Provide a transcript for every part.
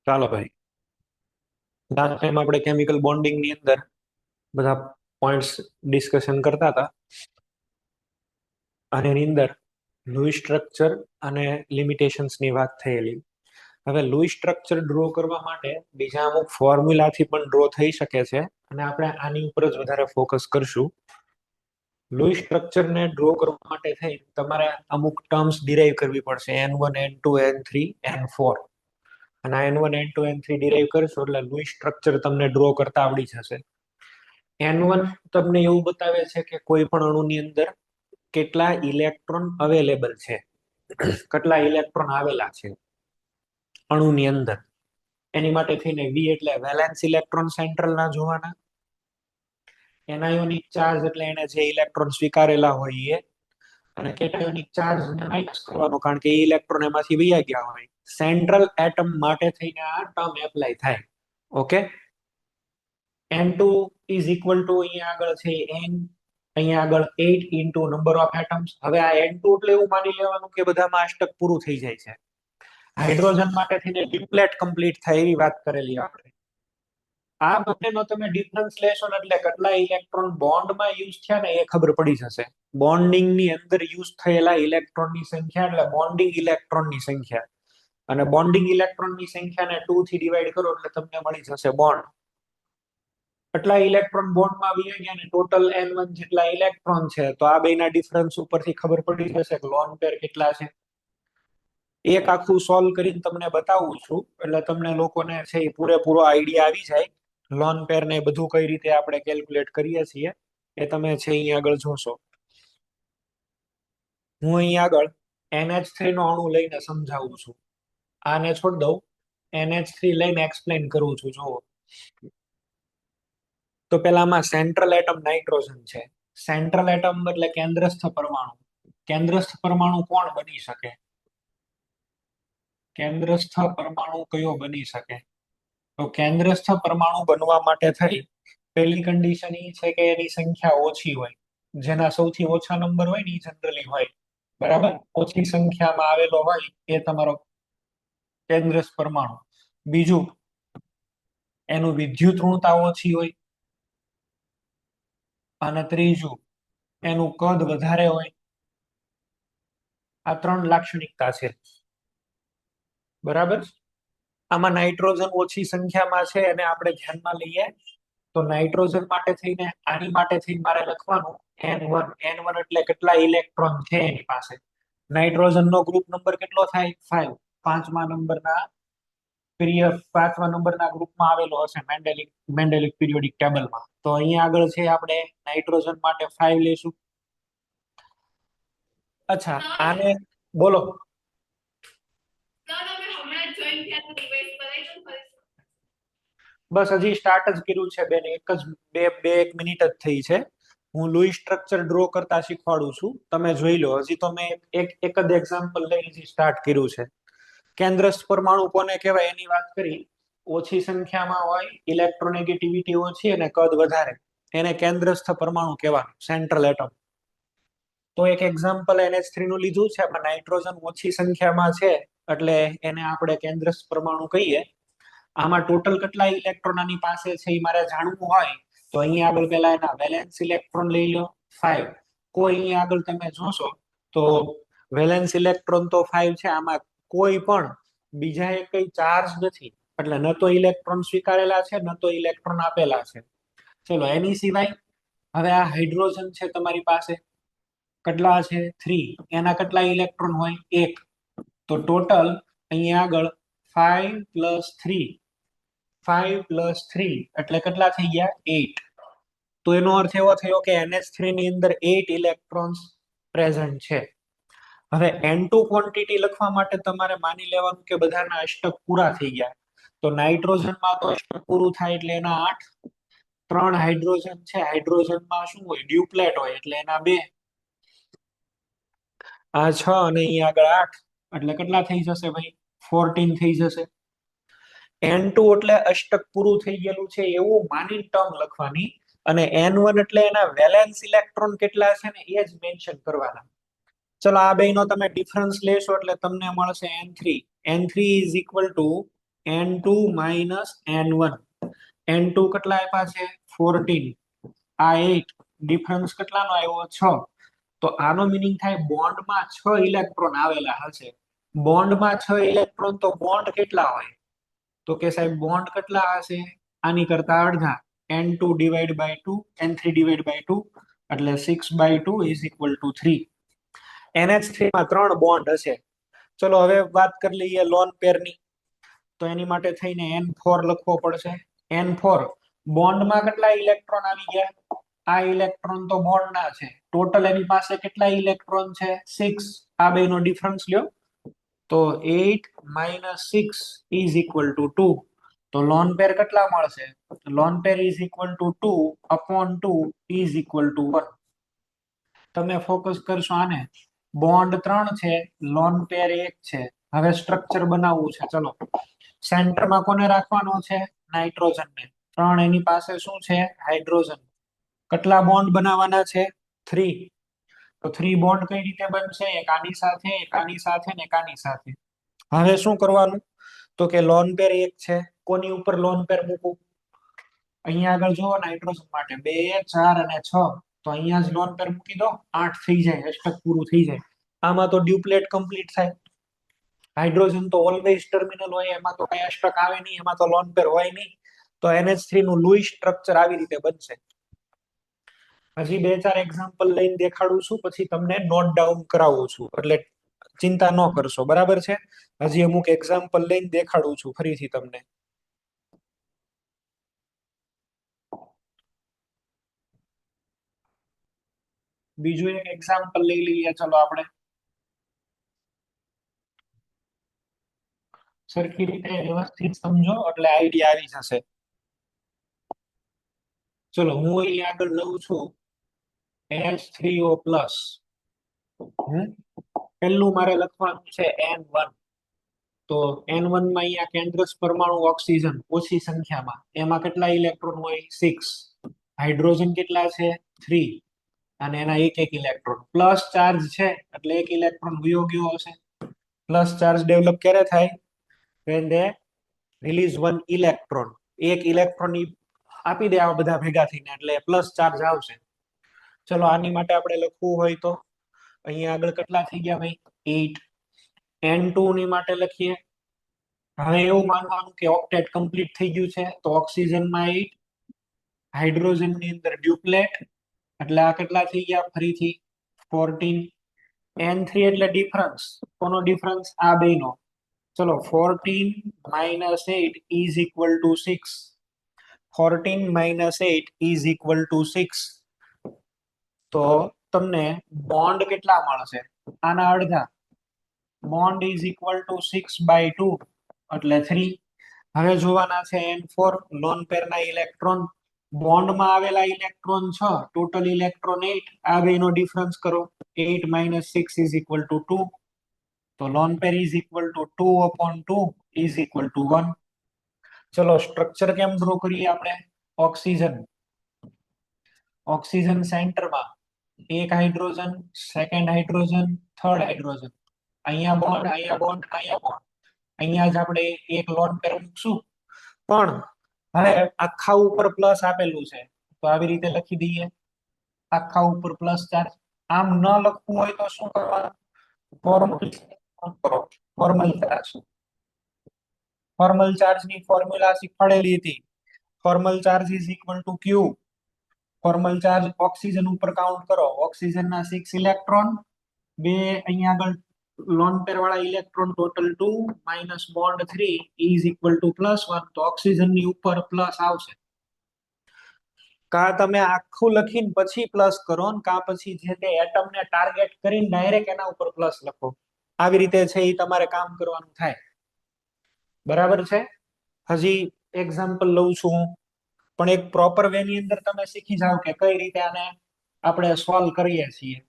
ચાલો ભાઈ, last time આપણે કેમિકલ બોન્ડિંગ ની અંદર બધા પોઈન્ટ્સ ડિસ્કશન કરતા હતા અને એની અંદર લુઈસ સ્ટ્રક્ચર અને લિમિટેશન્સ ની વાત થયેલી. હવે લુઈસ સ્ટ્રક્ચર ડ્રો કરવા માટે બીજા અમુક ફોર્મ્યુલાથી પણ ડ્રો થઈ શકે છે અને આપણે આની ઉપર જ વધારે ફોકસ કરશું. લુઈસ સ્ટ્રક્ચર ને ડ્રો કરવા માટે થઈ તમારે અમુક ટર્મ્સ ડિરાઈવ કરવી પડશે, N1 N2 N3 N4. અને આ N1 N2 N3 ડિરાઈવ કરશો એટલે લુઈસ સ્ટ્રક્ચર તમને ડ્રો કરતા આવડી જશે. N1 તમને એવું બતાવે છે કે કોઈ પણ અણુની અંદર કેટલા ઇલેક્ટ્રોન અવેલેબલ છે, કેટલા ઇલેક્ટ્રોન આવેલા છે અણુની અંદર. એની માટે થઈને V એટલે વેલેન્સ ઇલેક્ટ્રોન સેન્ટ્રલ ના જોવાના, એનાયોનિક ચાર્જ એટલે એને જે ઇલેક્ટ્રોન સ્વીકારેલા હોય એ, અને કેટાયોનિક ચાર્જ માઇનસ કરવાનો કારણ કે ઇલેક્ટ્રોન એમાંથી વયા ગયા હોય. સેન્ટ્રલ એટમ માટે થઈને આ ટર્મ એપ્લાય થાય. Okay, N2 is equal to અહીંયા આગળ છે n, અહીંયા આગળ 8 ઇન્ટુ નંબર ઓફ એટમ્સ. હવે આ N2 એટલે એવું માની લેવાનું કે બધામાં અષ્ટક પૂરું થઈ જાય છે. હાઇડ્રોજન માટે થઈને ડિપ્લેટ કમ્પ્લીટ થાય એવી વાત કરેલી આપણે. આ બંનેનો તમે ડિફરન્સ લેશો ને એટલે કેટલા ઇલેક્ટ્રોન બોન્ડમાં યુઝ થયા ને એ ખબર પડી જશે. બોન્ડિંગ ની અંદર યુઝ થયેલા ઇલેક્ટ્રોનની સંખ્યા એટલે બોન્ડિંગ ઇલેક્ટ્રોનની સંખ્યા, અને બોન્ડિંગ ઇલેક્ટ્રોનની સંખ્યાને 2 થી ડિવાઈડ કરો એટલે તમને મળી જશે બોન્ડ. કેટલા ઇલેક્ટ્રોન બોન્ડમાં આવી ગયા ને ટોટલ N1 જેટલા ઇલેક્ટ્રોન છે, તો આ બેના ડિફરન્સ ઉપરથી ખબર પડી જશે કે લોન પેર કેટલા છે. એક આખું સોલ્વ કરીને તમને બતાવું છું એટલે તમને લોકોને છે એ પૂરેપૂરો આઈડિયા આવી જાય. લોન પેર ને બધું કઈ રીતે આપણે કેલ્ક્યુલેટ કરીએ છીએ એ તમે છે અહીંયા આગળ જોશો. હું અહીં આગળ NH3 નો અણુ લઈને સમજાવું છું. આને છોડ દઉં, NH3 લઈને એક્સપ્લેન કરું છું. જુઓ તો પેલામાં સેન્ટ્રલ એટમ નાઇટ્રોજન છે. સેન્ટ્રલ એટમ એટલે કેન્દ્રસ્થ પરમાણુ. કેન્દ્રસ્થ પરમાણુ કોણ બની શકે? કેન્દ્રસ્થ પરમાણુ કયો બની શકે? તો કેન્દ્રસ્થ પરમાણુ બનવા માટે થઈ પહેલી કન્ડિશન એ છે કે એની સંખ્યા ઓછી હોય. જેના સૌથી ઓછા નંબર હોય ને એ જનરલી હોય, બરાબર. ઓછી સંખ્યામાં આવેલો હોય એ તમારો કેન્દ્રસ્થ પરમાણુ. બીજું, એનું વિદ્યુત ઋણતા ઓછી હોય. અને ત્રીજું, એનું કદ વધારે હોય. આ ત્રણ લાક્ષણિકતા છે, બરાબર. આમાં નાઇટ્રોજન ઓછી સંખ્યામાં છે અને આપણે ધ્યાનમાં લઈએ તો નાઇટ્રોજન માટે થઈને આની માટે થઈને મારે લખવાનું N1. N1 એટલે કેટલા ઇલેક્ટ્રોન છે એની પાસે. નાઇટ્રોજન નો ગ્રુપ નંબર કેટલો થાય? 5. પાંચમા નંબરના ગ્રુપમાં આવેલો હશે મેન્ડેલિક પીરિયોડિક ટેબલમાં. તો અહીંયા આગળ છે આપણે નાઇટ્રોજન માટે 5 લેશું. અચ્છા, આને બોલો. બસ હજી સ્ટાર્ટ જ કર્યું છે બેન, એક મિનિટ જ થઈ છે. હું લુઈસ સ્ટ્રક્ચર ડ્રો કરતા શીખવાડું છું, તમે જોઈ લો. હજી તો મેં એક જ એક્ઝામ્પલ લઈને સ્ટાર્ટ કર્યું છે. કેન્દ્રસ્થ પરમાણુ કોને કહેવાય એની વાત કરી. ઓછી સંખ્યામાં હોય, ઇલેક્ટ્રોનેગેટિવિટી ઓછી અને કદ વધારે, એને કેન્દ્રસ્થ પરમાણુ કહેવાનું, સેન્ટ્રલ એટમ. તો એક એક્ઝામ્પલ NH3 નું લીધું છે. નાઇટ્રોજન ઓછી સંખ્યામાં છે એટલે એને આપણે કેન્દ્રસ્થ પરમાણુ કહીએ. આમાં ટોટલ કેટલા ઇલેક્ટ્રોન આની પાસે છે એ મારે જાણવું હોય તો અહીંયા આગળ પેલા એના વેલેન્સ ઇલેક્ટ્રોન લઈ લો 5. કોઈ અહીંયા આગળ તમે જોશો તો વેલેન્સ ઇલેક્ટ્રોન તો 5 છે. આમાં કોઈ પણ બીજા કઈ ચાર્જ નથી, એટલે ન તો ઇલેક્ટ્રોન સ્વીકારેલા છે ન તો ઇલેક્ટ્રોન આપેલા છે. ચલો, એની સિવાય હવે આ હાઇડ્રોજન છે તમારી પાસે, કેટલા છે? 3. એના કેટલા ઇલેક્ટ્રોન હોય? 1. તો ટોટલ અહીંયા આગળ 5 પ્લસ 3, 5 પ્લસ 3 એટલે કેટલા થઈ ગયા? 8. તો એનો અર્થ એવો થયો કે NH3 ની અંદર 8 ઇલેક્ટ્રોન્સ પ્રેઝન્ટ છે. હવે N2 ક્વોન્ટિટી લખવા માટે તમારે માની લેવાનું કે બધાના અષ્ટક પૂરા થઈ ગયા. તો નાઇટ્રોજનમાં તો અષ્ટક પૂરું થાય એટલે એના 8. 3 હાઇડ્રોજન છે, હાઇડ્રોજનમાં શું હોય? ડ્યુપ્લેટ હોય એટલે એના 2. આ 6 અને અહીં આગળ 8 એટલે કેટલા થઈ જશે ભાઈ? 14 થઈ જશે. N2 એટલે અષ્ટક પૂરું થઈ ગયેલું છે એવું માની ટર્મ લખવાની, અને N1 એટલે એના વેલેન્સ ઇલેક્ટ્રોન કેટલા છે ને એ જ મેન્શન કરવાના. ચલો, આ બેનો તમે ડિફરન્સ લેશો એટલે તમને મળશે N3. N3 is equal to N2 minus N1. N2 કેટલા આપ્યા છે 14, આ 8, ડિફરન્સ કેટલાનો આવ્યો 6. તો આનો મીનિંગ થાય બોન્ડમાં 6 ઇલેક્ટ્રોન આવેલા હશે. બોન્ડમાં 6 ઇલેક્ટ્રોન, તો બોન્ડ કેટલા હોય? તો કે સાહેબ બોન્ડ કેટલા હશે? આની કરતા અડધા, N2 divide by 2, N3 divide by 2, એટલે 6/2 ઇઝ ઇક્વલ ટુ 3. NH3 માં 3 બોન્ડ હશે. ચલો હવે વાત કરી લઈએ લોન પેરની. તો એની માટે થઈને N4 લખવો પડશે. N4 બોન્ડમાં કેટલા ઇલેક્ટ્રોન આવી ગયા? આ ઇલેક્ટ્રોન તો બોન્ડના છે. ટોટલ એની પાસે કેટલા ઇલેક્ટ્રોન છે 6. આ બેનો ડિફરન્સ લ્યો. તો 8 માઇનસ 6 ઇઝ ઇક્વલ ટુ 2. તો લોન પેર કેટલા મળશે? Lone pair is equal to 2 upon 2 is equal to 1. તમે ફોકસ કરશો આને. બોન્ડ 3 છે, લોન પેર 1 છે. હવે સ્ટ્રક્ચર બનાવવું છે. ચલો, સેન્ટરમાં કોને રાખવાનો છે? નાઇટ્રોજનને. 3 એની પાસે શું છે? હાઇડ્રોજન. કેટલા બોન્ડ બનાવવાના છે? 3. તો 3 બોન્ડ કઈ રીતે બનશે? એક આની સાથે, એક આની સાથે ને એક આની સાથે. હવે શું કરવાનું? તો કે લોન પેર 1 છે, કોની ઉપર લોન પેર મૂકું? અહીંયા આગળ જુઓ, નાઇટ્રોજન માટે 2, 4 અને 6. તો અહીંયા જ લોન પેર મૂકી દો, 8 થઈ જાય, અષ્ટક પૂરું થઈ જાય. આમાં તો ડ્યુપ્લેટ કમ્પ્લીટ થાય. હાઇડ્રોજન તો ઓલવેઝ ટર્મિનલ હોય, એમાં તો કઈ અષ્ટક આવે નહીં, એમાં તો લોન પેર હોય નહીં. તો NH3 નું લુઈસ સ્ટ્રક્ચર આવી રીતે બનશે. હજી 2-4 એક્ઝામ્પલ લઈને દેખાડું છું, પછી તમને નોટ ડાઉન કરાવું છું, એટલે ચિંતા ન કરશો, બરાબર છે? હજી અમુક એક્ઝામ્પલ લઈને દેખાડું છું ફરીથી તમને. બીજું એક એક્ઝામ્પલ લઈ લઈએ. ચલો આપણે સરખી રીતે વ્યવસ્થિત સમજો એટલે આઈડિયા આવી જશે. ચલો, હું અહીં આગળ લઉં છું H3O+. પહેલું મારે લખવાનું છે N1. તો N1 માં અહીંયા કેન્દ્રસ પરમાણુ ઓક્સિજન ઓછી સંખ્યામાં, એમાં કેટલા ઇલેક્ટ્રોન હોય? 6. હાઇડ્રોજન કેટલા છે? 3. અને એના એક એક ઇલેક્ટ્રોન પ્લસ ચાર્જ છે, એટલે એક ઇલેક્ટ્રોન વયો ગયો હશે. પ્લસ ચાર્જ ડેવલપ ક્યારે થાય? when they release one electron. એક ઇલેક્ટ્રોન આપી દે આ બધા ભેગા થઈને, એટલે પ્લસ ચાર્જ આવશે. ચલો, આની માટે આપણે લખવું હોય તો અહીંયા આગળ કેટલા થઈ ગયા ભાઈ? 8. N2 ની માટે લખીએ. હવે એવું માનવાનું કે ઓક્ટેટ કમ્પ્લીટ થઈ ગયું છે, તો ઓક્સિજનમાં 8, હાઇડ્રોજન ની અંદર ડ્યુપ્લેટ, એટલે આ કેટલા થઈ ગયા ફરીથી? 14. N3 એટલે ડિફરન્સ. કોનો ડિફરન્સ? આ બેનો. ચલો, 14 minus 8 is equal to 6. 14 minus 8 is equal to 6. તો તમને બોન્ડ કેટલા મળશે? આના અડધા. બોન્ડ is equal to 6/2, એટલે 3. હવે જોવાના છે N4, લોન પેરના ઇલેક્ટ્રોન. બોન્ડમાં આવેલા ઇલેક્ટ્રોન 6, ટોટલ ઇલેક્ટ્રોન 8. આ બેનો ડિફરન્સ કરો. 8 minus 6 is equal to 2. તો lone pair is equal to 2 upon 2 is equal to 1. ચલો, સ્ટ્રક્ચર કેમ ડ્રો કરીએ આપણે? ઓક્સિજન. ઓક્સિજન સેન્ટરમાં એક hydrogen, second hydrogen, third hydrogen. અહીંયા બોન્ડ, અહીંયા બોન્ડ, અહીંયા બોન્ડ. અહીંયા જ આપણે એક લોન પેર મૂકશું. પણ હવે આખા ઉપર પ્લસ આપેલું છે, તો આવી રીતે લખી દઈએ, આખા ઉપર પ્લસ ચાર્જ. આમ ન લખવું હોય તો શું કરવાનું? Formal charge. ફોર્મલ ચાર્જ ની ફોર્મ્યુલા શીખવાડેલી હતી. Formal charge is equal to Q. Formal charge oxygen ઉપર કાઉન્ટ કરો. ઓક્સિજન ના 6 ઇલેક્ટ્રોન, બે અહીંયા આગળ લોન પેર વાળા electron, total 2 minus bond 3 is equal to +1. તો ઓક્સિજન ની ઉપર પ્લસ આવશે. કા તમે આખું લખીને પછી પ્લસ કરો, કા પછી જે તે એટમ ને ટાર્ગેટ કરીને ડાયરેક્ટ એના ઉપર પ્લસ લખો. આવી રીતે છે એ તમારે કામ કરવાનું થાય. બરાબર છે? હજી એક્ઝામ્પલ લઉં છું હું, પણ એક પ્રોપર વે ની અંદર તમે શીખી જાઓ કે કઈ રીતે આને આપણે સોલ્વ કરીએ છીએ.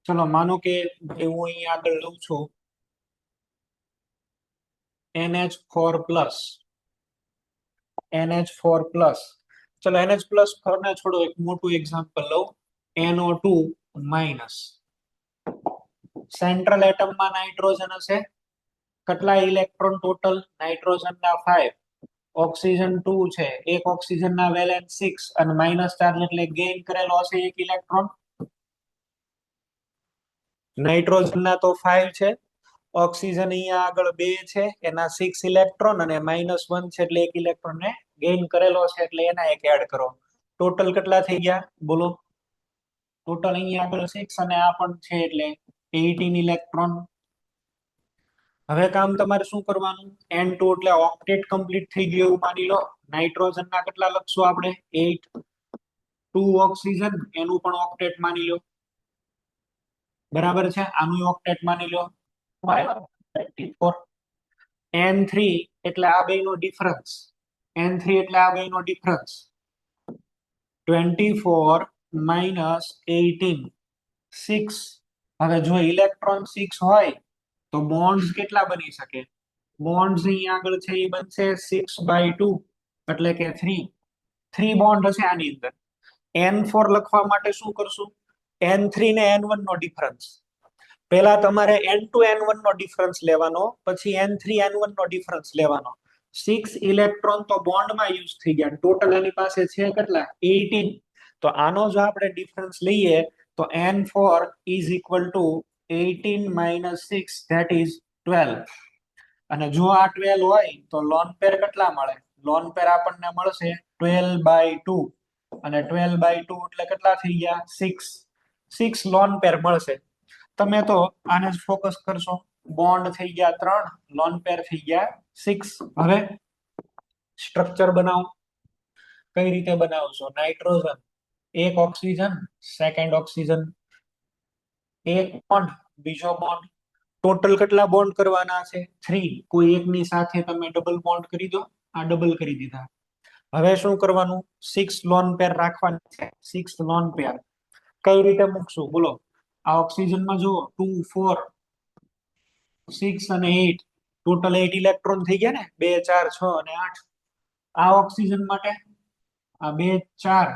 ચલો, માનો કે હું અહીં આગળ લઉં છું NH4+. NH4+. ચલો, NH+ ને છોડો, એક મોટું એક્ઝામ્પલ લઉં. NO2 minus. સેન્ટ્રલ એટમ માં નાઇટ્રોજન હશે. કેટલા ઇલેક્ટ્રોન ટોટલ? નાઇટ્રોજન ના 5, ઓક્સિજન 2 છે, એક ઓક્સિજન ના વેલેન્સ 6 અને માઇનસ ચાર્જ એટલે ગેઇન કરેલો હશે એક ઇલેક્ટ્રોન. નાઇટ્રોજન ના તો 5 છે, ઓક્સિજન અહીંયા આગળ 2 છે, એના 6 ઇલેક્ટ્રોન અને -1 છે એટલે એક ઇલેક્ટ્રોન ને ગેઇન કરેલો છે એટલે એના એક એડ કરો. ટોટલ કેટલા થઈ ગયા બોલો? ટોટલ અહીંયા આગળ 6 અને આ પણ છે એટલે 18 ઇલેક્ટ્રોન. હવે કામ તમારે શું કરવાનું? N2 એટલે ઓક્ટેટ કમ્પ્લીટ થઈ ગયું એવું માની લો. નાઇટ્રોજન ના કેટલા લખશું આપણે? 8. 2 ઓક્સિજન એનું પણ ઓક્ટેટ માની લો. બરાબર છે, આનું ઓક્ટેટ માની લો. 24. N3 એટલે આ બેનો ડિફરન્સ. N3 એટલે આ બેનો ડિફરન્સ. 24 માઇનસ 18, 6. હવે જો ઇલેક્ટ્રોન 6 હોય તો બોન્ડ્સ કેટલા બની શકે? બોન્ડ્સ અહીંયા આગળ છે એ બનશે 6/2 એટલે કે 3 બોન્ડ હશે આની અંદર. N4 લખવા માટે શું કરશું? N3 ને N1 નો ડિફરન્સ. પહેલા તમારે N2 N1 નો ડિફરન્સ લેવાનો, પછી N3 N1 નો ડિફરન્સ લેવાનો. 6 ઇલેક્ટ્રોન તો બોન્ડમાં યુઝ થઈ ગયા, ટોટલ એની પાસે છે કેટલા? 18. તો આનો જો આપણે ડિફરન્સ લઈએ તો N4 is equal to 18 minus 6, that is 12. અને જો આ 12 હોય તો લોન પેર કેટલા મળે? લોન પેર આપણને મળશે 12/2 અને 12/2 એટલે કેટલા થઈ ગયા? 6 લોન પેર મળશે. તમે તો આને જ ફોકસ કરશો. બોન્ડ થઈ ગયા 3, લોન પેર થઈ ગયા 6. હવે સ્ટ્રક્ચર બનાવો. કઈ રીતે બનાવશો? નાઇટ્રોજન, એક ઓક્સિજન, સેકન્ડ ઓક્સિજન, એક બોન્ડ, બીજો બોન્ડ. ટોટલ કેટલા બોન્ડ કરવાના છે? 3. કોઈ એકની સાથે તમે ડબલ બોન્ડ કરી દો. આ ડબલ કરી દીધા. હવે શું કરવાનું? 6 લોન પેર રાખવાની છે. 6 લોન પેર કઈ રીતે મૂકશું બોલો? આ ઓક્સિજન માં જુઓ 2 4 6 અને 8, ટોટલ 8 ઇલેક્ટ્રોન થઈ ગયા ને. 2 4 6 અને 8. આ ઓક્સિજન માટે આ 2 4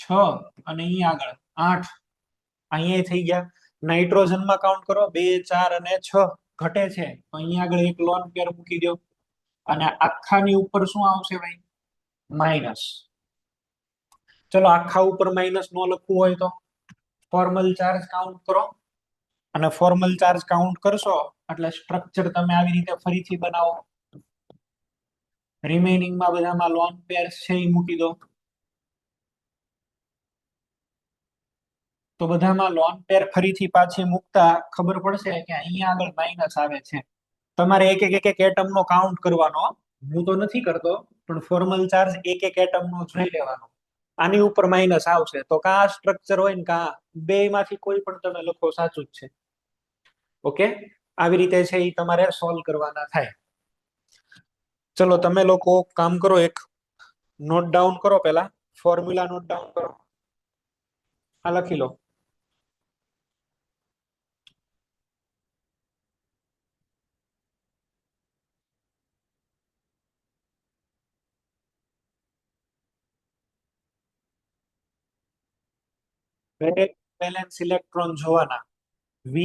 6 અને અહીં આગળ 8 અહીંયા થઈ ગયા. નાઇટ્રોજન માં કાઉન્ટ કરો. 2 4 અને 6 ઘટે છે તો અહીંયા આગળ એક લોન પેર મૂકી દો. અને આખાની ઉપર શું આવશે ભાઈ? માઇનસ. ચલો આખા ઉપર માઇનસ નો લખવું હોય તો ફોર્મલ ચાર્જ કાઉન્ટ કરો. અને ફોર્મલ ચાર્જ કાઉન્ટ કરશો એટલે સ્ટ્રક્ચર તમે આવી રીતે ફરીથી બનાવો. રિમેનિંગ માં બધામાં લોન પેર્સ છે એ મૂકી દો. તો બધામાં લોન પેર ફરીથી પાછી મૂકતા ખબર પડશે કે અહીંયા આગળ માઇનસ આવે છે. તમારે એક એક એક એટમ નો કાઉન્ટ કરવાનો. હું તો નથી કરતો, પણ ફોર્મલ ચાર્જ એક એક એટમ નો જોઈ લેવાનો. આની ઉપર માઇનસ આવશે તો કા સ્ટ્રક્ચર હોય ને કા બે માંથી કોઈ પણ તમે લખો સાચું જ છે. ઓકે, આવી રીતે છે એ તમારે સોલ્વ કરવાના થાય. ચલો તમે લોકો કામ કરો, એક નોટ ડાઉન કરો. પેલા ફોર્મ્યુલા નોટ ડાઉન કરો. આ લખી લો. વેલેન્સ ઇલેક્ટ્રોન જોવાના. V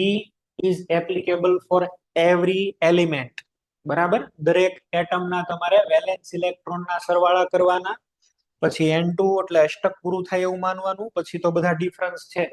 is applicable for every element. બરાબર, દરેક એટમ ના તમારે વેલેન્સ ઇલેક્ટ્રોન ના સરવાળા કરવાના. પછી N2 એટલે અષ્ટક પૂરું થાય એવું માનવાનું. પછી તો બધા ડિફરન્સ છે.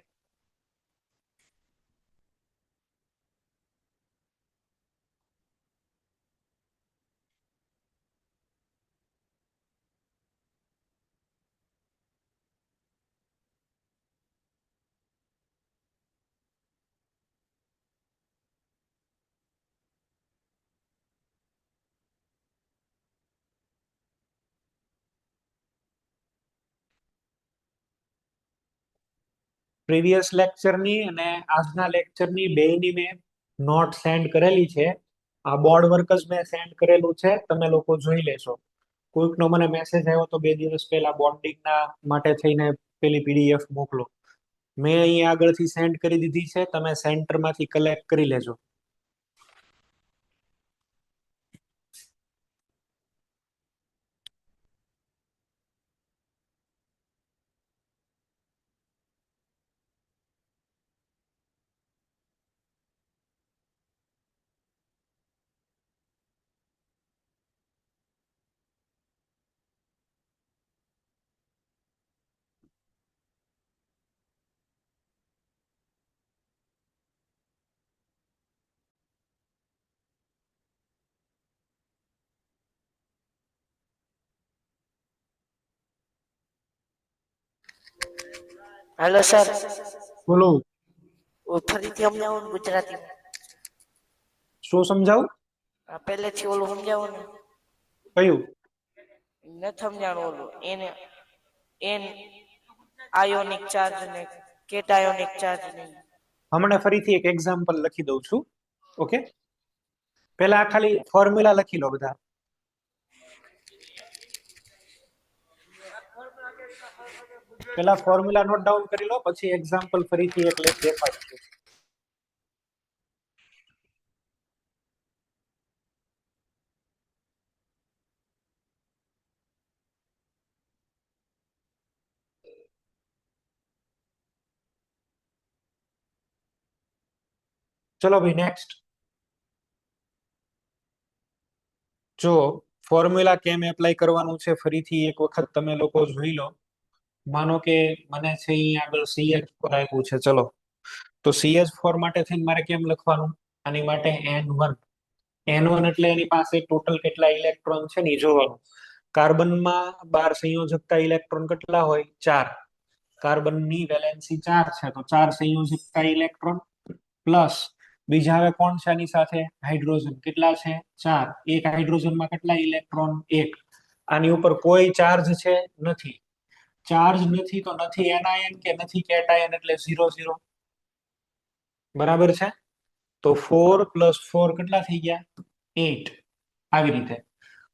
પ્રીવિયસ લેક્ચરની અને આજના લેક્ચરની બેયની મેં નોટ સેન્ડ કરેલી છે. આ બોર્ડ વર્ક જ મેં સેન્ડ કરેલું છે, તમે લોકો જોઈ લેશો. કોઈકનો મને મેસેજ આવ્યો તો 2 દિવસ પહેલા બોન્ડિંગના માટે થઈને પેલી PDF મોકલો. મેં અહીં આગળથી સેન્ડ કરી દીધી છે, તમે સેન્ટરમાંથી કલેક્ટ કરી લેજો. હેલો સર, બોલો. ફરીથી સમજાવો ને ગુજરાતી. શું સમજાવું? પહેલેથી ઓલું સમજાવો ને. કયું? નથી સમજાણું ઓલું. એને એન આયોનિક ચાર્જ ને કેટાયોનિક ચાર્જ ને. હમણાં ફરીથી એક એક્ઝામ્પલ લખી દઉં છું. ઓકે, પેલા ખાલી ફોર્મ્યુલા લખી લો બધા. પેલા ફોર્મ્યુલા નોટ ડાઉન કરી લો, પછી એક્ઝામ્પલ ફરીથી એક દેખાડું છું. ચલો ભાઈ નેક્સ્ટ. જો ફોર્મ્યુલા કેમ એપ્લાય કરવાનું છે ફરીથી એક વખત તમે લોકો જોઈ લો. માનો કે મને છે અહીં આગળ CH4 આપ્યું છે. ચલો, તો CH4 માટે થઈને મારે કેમ લખવાનું? આની માટે N1. N1 એટલે એની પાસે ટોટલ કેટલા ઇલેક્ટ્રોન છે ને જોવાનું. કાર્બનમાં 12 સંયોજકતા ઇલેક્ટ્રોન કેટલા હોય? 4. કાર્બનની વેલેન્સી 4 છે, તો 4 સંયોજકતા ઇલેક્ટ્રોન પ્લસ બીજા હવે કોણ છે આની સાથે? હાઇડ્રોજન. કેટલા છે? 4. એક હાઇડ્રોજનમાં કેટલા ઇલેક્ટ્રોન? 1. આની ઉપર કોઈ ચાર્જ છે? નથી. ચાર્જ નથી તો નથી એનાયન કે નથી કેટાયન, એટલે 0 0. બરાબર છે? તો 4 + 4 કેટલા થઈ ગયા? 8. આવી રીતે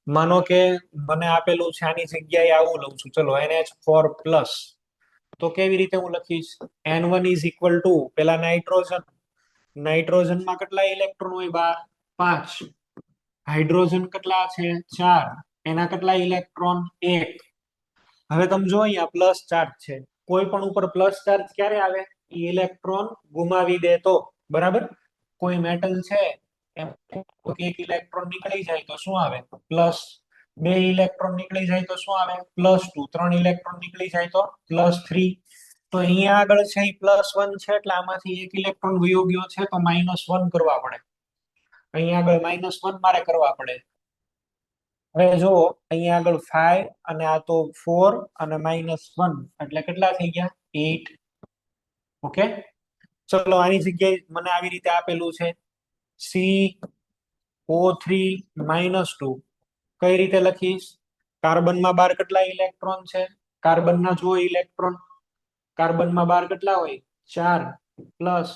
માનો કે મને આપેલું છે, આની જગ્યાએ આવું લઉં છું. ચલો, NH4+. તો કેવી રીતે હું લખીશ? N1 = પેલા નાઇટ્રોજન. નાઇટ્રોજનમાં કેટલા ઇલેક્ટ્રોન હોય? 5. હાઇડ્રોજન કેટલા છે? 4. એના કેટલા ઇલેક્ટ્રોન? 1. હવે તમે જો અહીંયા પ્લસ ચાર્જ છે. કોઈ પણ ઉપર પ્લસ ચાર્જ ક્યારે આવે? ઇલેક્ટ્રોન ગુમાવી દે તો. બરાબર? કોઈ મેટલ છે એમ એક ઇલેક્ટ્રોન નીકળી જાય તો શું આવે? પ્લસ. 2 ઇલેક્ટ્રોન નીકળી જાય તો શું આવે? +2. 3 ઇલેક્ટ્રોન નીકળી જાય તો +3. તો અહીંયા આગળ છે +1 છે, એટલે આમાંથી એક ઇલેક્ટ્રોન વયો ગયો છે, તો -1 કરવા પડે. અહીંયા આગળ -1 મારે કરવા પડે. હવે જો અહીંયા આગળ 5 અને આ તો 4 અને -1 એટલે કેટલા થઈ ગયા? 8. ઓકે, ચલો આની જગ્યાએ મને આવી રીતે આપેલું છે CO3-2. કઈ રીતે લખીશ? કાર્બનમાં 12 કેટલા ઇલેક્ટ્રોન છે? કાર્બનના જો ઇલેક્ટ્રોન, કાર્બનમાં 12 કેટલા હોય? 4. પ્લસ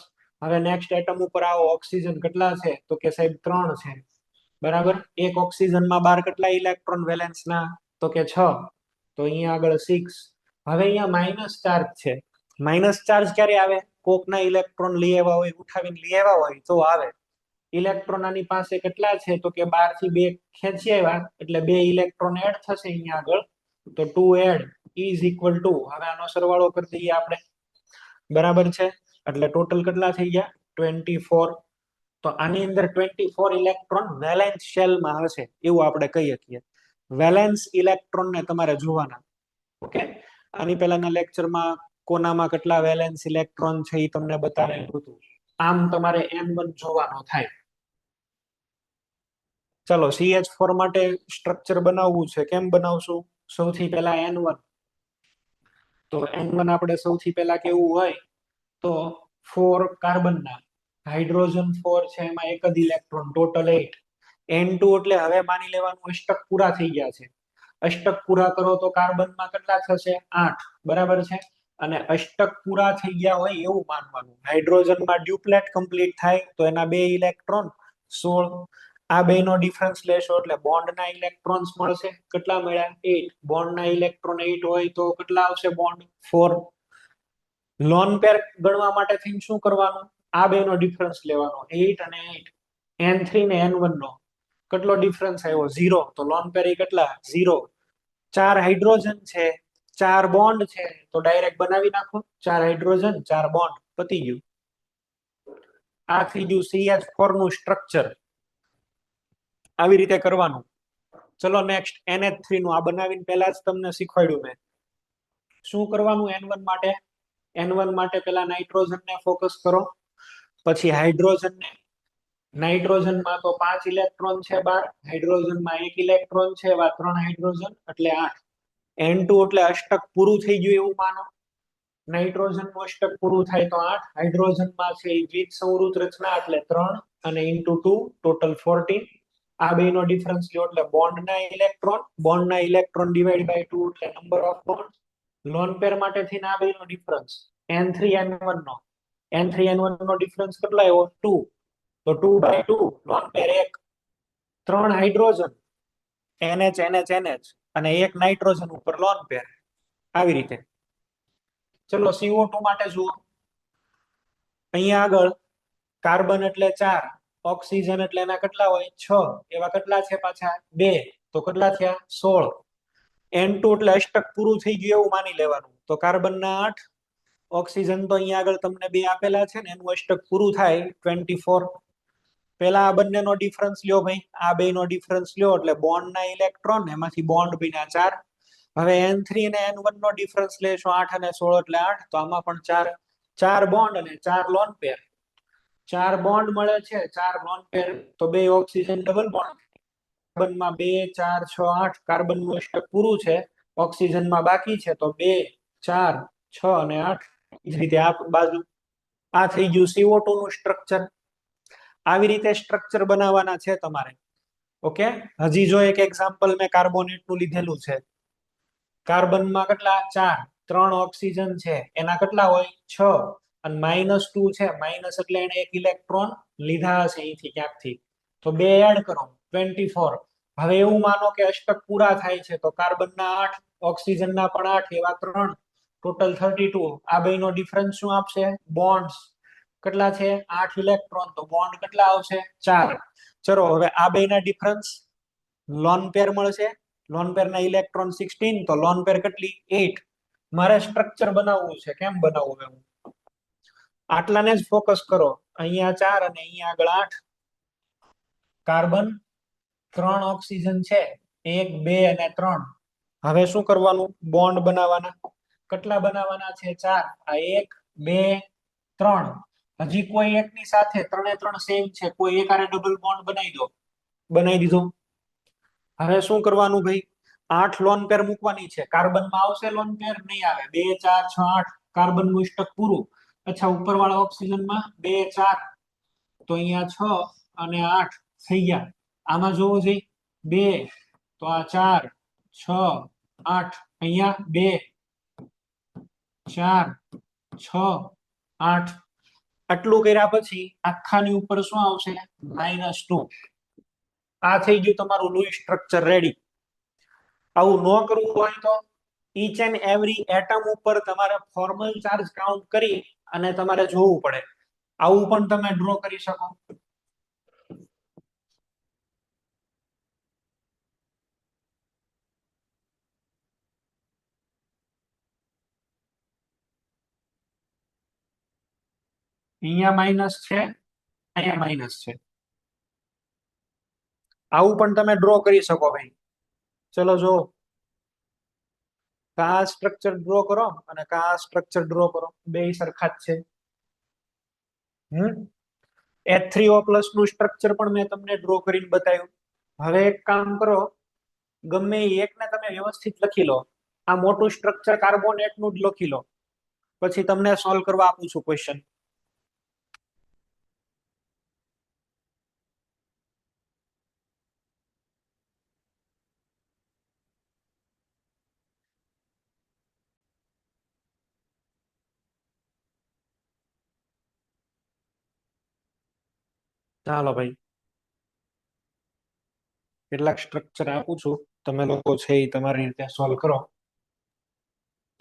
હવે નેક્સ્ટ એટમ ઉપર આવો, ઓક્સિજન કેટલા છે? તો કે સાહેબ 3 છે. બરાબર? એક ઓક્સિજનમાં 12 કેટલા ઇલેક્ટ્રોન વેલેન્સના? તો કે 6. તો અહીંયા આગળ 6. હવે અહીંયા માઇનસ ચાર્જ છે. માઇનસ ચાર્જ ક્યારે આવે? કોકના ઇલેક્ટ્રોન લઈ આવ્યા હોય, ઉઠાવીને લઈ આવ્યા હોય તો આવે. ઇલેક્ટ્રોન આની પાસે કેટલા છે? તો કે 12 થી 2 ખેંચી આવ્યા, એટલે 2 ઇલેક્ટ્રોન એડ થશે અહીંયા આગળ. તો 2 એડ = હવે આનો સરવાળો કરી દઈએ આપણે. બરાબર છે? એટલે ટોટલ કેટલા થઈ ગયા? 24. તો આની અંદર 24 ઇલેક્ટ્રોન વેલેન્સ શેલમાં હશે, એવું આપણે કહી શકીએ. વેલેન્સ ઇલેક્ટ્રોન ને તમારે જોવાના. ઓકે, આની પહેલાના લેક્ચરમાં કોનામાં કેટલા વેલેન્સ ઇલેક્ટ્રોન છે એ તમને બતાવેલું હતું. આમ તમારે N1 જોવાનો થાય. ચલો, CH4 માટે સ્ટ્રક્ચર બનાવવું છે. કેમ બનાવશું? સૌથી પહેલા N1. તો N1 આપણે સૌથી પહેલા કેવું હોય? તો 4 કાર્બનના, હાઇડ્રોજન 4 છે, એમાં એક જ ઇલેક્ટ્રોન, ટોટલ 8. N2 એટલે હવે માની લેવાનું અષ્ટક પૂરા થઈ ગયા છે. અષ્ટક પૂરા કરો તો કાર્બનમાં કેટલા થશે? 8. બરાબર છે? અને અષ્ટક પૂરા થઈ ગયા હોય એવું માનવાનું. હાઇડ્રોજનમાં ડ્યુપ્લેટ કમ્પ્લીટ થાય તો એના 2 ઇલેક્ટ્રોન 16. આ બે નો ડિફરન્સ લેશો એટલે બોન્ડના ઇલેક્ટ્રોન્સ મળશે. કેટલા મળ્યા? 8. બોન્ડના ઇલેક્ટ્રોન 8 હોય તો કેટલા આવશે? બોન્ડ 4. લોન પેર ગણવા માટે થઈને શું કરવાનું? આ બે નો ડિફરન્સ લેવાનો, 8 અને 8. N3 ને N1 નો કેટલો ડિફરન્સ આવ્યો? 0. તો લોન પેર કેટલા? 0. 4 હાઇડ્રોજન છે, 4 બોન્ડ છે, તો ડાયરેક્ટ બનાવી નાખો. 4 હાઇડ્રોજન 4 બોન્ડ, પતી ગયું. આ થઈ ગયું CH4 નું સ્ટ્રક્ચર. આવી રીતે કરવાનું. ચલો નેક્સ્ટ NH3 નું. આ બનાવીને પહેલા જ તમને શીખવાડ્યું મેં. શું કરવાનું N1 માટે? N1 માટે પેલા નાઇટ્રોજનને ફોકસ કરો, પછી હાઇડ્રોજનને. નાઇટ્રોજનમાં તો 5 ઇલેક્ટ્રોન છે, 12. હાઇડ્રોજનમાં 1 ઇલેક્ટ્રોન છે, એવા 3 હાઇડ્રોજન એટલે 8. N2 એટલે અષ્ટક પૂરું થઈ ગયું એવું માનો. નાઇટ્રોજન નું અષ્ટક પૂરું થાય તો 8, હાઇડ્રોજનમાં છે એ દ્વિત સંવૃત રચના એટલે 3 અને ઇન્ટુ 2 ટોટલ 14. આ બે નો ડિફરન્સ લ્યો એટલે બોન્ડના ઇલેક્ટ્રોન ડિવાઈડ બાય 2 એટલે number of bond. Lone pair માટે થઈને આ બે નો ડિફરન્સ n3n1 નો n3n1 નો ડિફરન્સ કેટલો આવ્યો 2, તો 2/2 લોન પેર 1, 3 હાઇડ્રોજન NH અને એક નાઇટ્રોજન ઉપર લોન પેર આવી રીતે. ચલો CO2 માટે જુઓ, અહીંયા આગળ કાર્બન એટલે 4, ઓક્સિજન એટલે એના કેટલા હોય 6, એવા કેટલા છે પાછા 2, તો કેટલા થયા 16. N2 એટલે અષ્ટક પૂરું થઈ ગયું એવું માની લેવાનું, તો કાર્બન ના 8, ઓક્સિજન તો અહીંયા આગળ તમને 2 આપેલા છે ને એનું અષ્ટક પૂરું થાય 24. પેલા આ બંનેનો ડિફરન્સ લ્યો ભાઈ, આ બે નો ડિફરન્સ લ્યો એટલે બોન્ડ ના ઇલેક્ટ્રોન એમાંથી બોન્ડ બન્યા 4. હવે N3 અને N1 નો ડિફરન્સ લેશો 8 અને 16 એટલે 8, તો આમાં પણ 4 બોન્ડ અને 4 લોન પેર. 4 બોન્ડ મળે છે, 4 લોન પેર, તો બે ઓક્સિજન ડબલ બોન્ડ. કાર્બનમાં 2 4 6 8, કાર્બન નું અષ્ટક પૂરું છે, ઓક્સિજનમાં બાકી છે, તો 2 4 6 અને 8. એ જ રીતે આ બાજુ આ થઈ ગયું CO2 નું સ્ટ્રક્ચર. આવી રીતે સ્ટ્રક્ચર બનાવવાના છે તમારે. ઓકે, હજી જો એક એક્ઝામ્પલ મેં કાર્બોનેટ નું લીધેલું છે. કાર્બનમાં કેટલા 4, 3 ઓક્સિજન છે, એના કેટલા હોય 6 અને -2 છે, માઇનસ એટલે એને એક ઇલેક્ટ્રોન લીધા હશે અહીંથી ક્યાંકથી, તો 2 એડ કરો 24. હવે એવું માનો કે અષ્ટક પૂરા થાય છે, તો કાર્બનના 8, ઓક્સિજનના પણ 8, એવા 3, ટોટલ 32. આ બે નો ડિફરન્સ શું આપશે બોન્ડ્સ કેટલા છે 8 ઇલેક્ટ્રોન, તો બોન્ડ કેટલા આવશે 4. ચલો હવે આ બે ના ડિફરન્સ લોન પેર મળશે, લોન પેર ના ઇલેક્ટ્રોન 16, તો લોન પેર કેટલી 8. મારે સ્ટ્રક્ચર બનાવવું છે, કેમ બનાવવું એવું આટલાને જ ફોકસ કરો. અહીંયા 4 અને અહીંયા આગળ 8. કાર્બન 3 ઓક્સિજન છે, 1 2 અને 3. હવે શું કરવાનું બોન્ડ બનાવવાના. કેટલા બનાવવાના છે 4, આ 1 2 3. હજી કોઈ એકની સાથે ત્રણે ત્રણ સેમ છે, કોઈ એક આરે ડબલ બોન્ડ બનાવી દો, બનાવી દીધો. હવે શું કરવાનું ભાઈ 8 લોન પેર મૂકવાની છે. કાર્બનમાં આવશે લોન પેર નહીં આવે, 2 4 6 8, કાર્બન નું અષ્ટક પૂરું. અચ્છા, ઉપર વાળા ઓક્સિજનમાં 2 4, તો અહીંયા 6 અને 8 થઈ ગયા. આમાં જોવો જોઈએ 2, તો આ 4 6 8, અહીંયા 2 4 6 8. આટલું કર્યા પછી આખાની ઉપર શું આવશે -2. આ થઈ ગયું તમારું લુઈ સ્ટ્રક્ચર રેડી. આવું ન કરવું હોય તો ઈચ એન્ડ એવરી એટમ ઉપર તમારે ફોર્મલ ચાર્જ કાઉન્ટ કરી અને તમારે જોવું પડે. આવું પણ તમે ડ્રો કરી શકો. અહીંયા માઇનસ છે, અહીંયા માઇનસ છે. આવું પણ તમે ડ્રો કરી શકો ભાઈ. ચલો જો આ સ્ટ્રક્ચર ડ્રો કરો અને આ સ્ટ્રક્ચર ડ્રો કરો, બે સરખા જ છે. H3O+ નું સ્ટ્રક્ચર પણ મેં તમને ડ્રો કરીને બતાવ્યું. હવે એક કામ કરો, ગમે એકને તમે વ્યવસ્થિત લખી લો. આ મોટું સ્ટ્રક્ચર કાર્બોનેટ નું જ લખી લો, પછી તમને સોલ્વ કરવા આપું છું ક્વેશ્ચન. ચાલો ભાઈ, કેટલાક સ્ટ્રક્ચર આપું છું, તમે લોકો છે એ તમારી રીતે સોલ્વ કરો.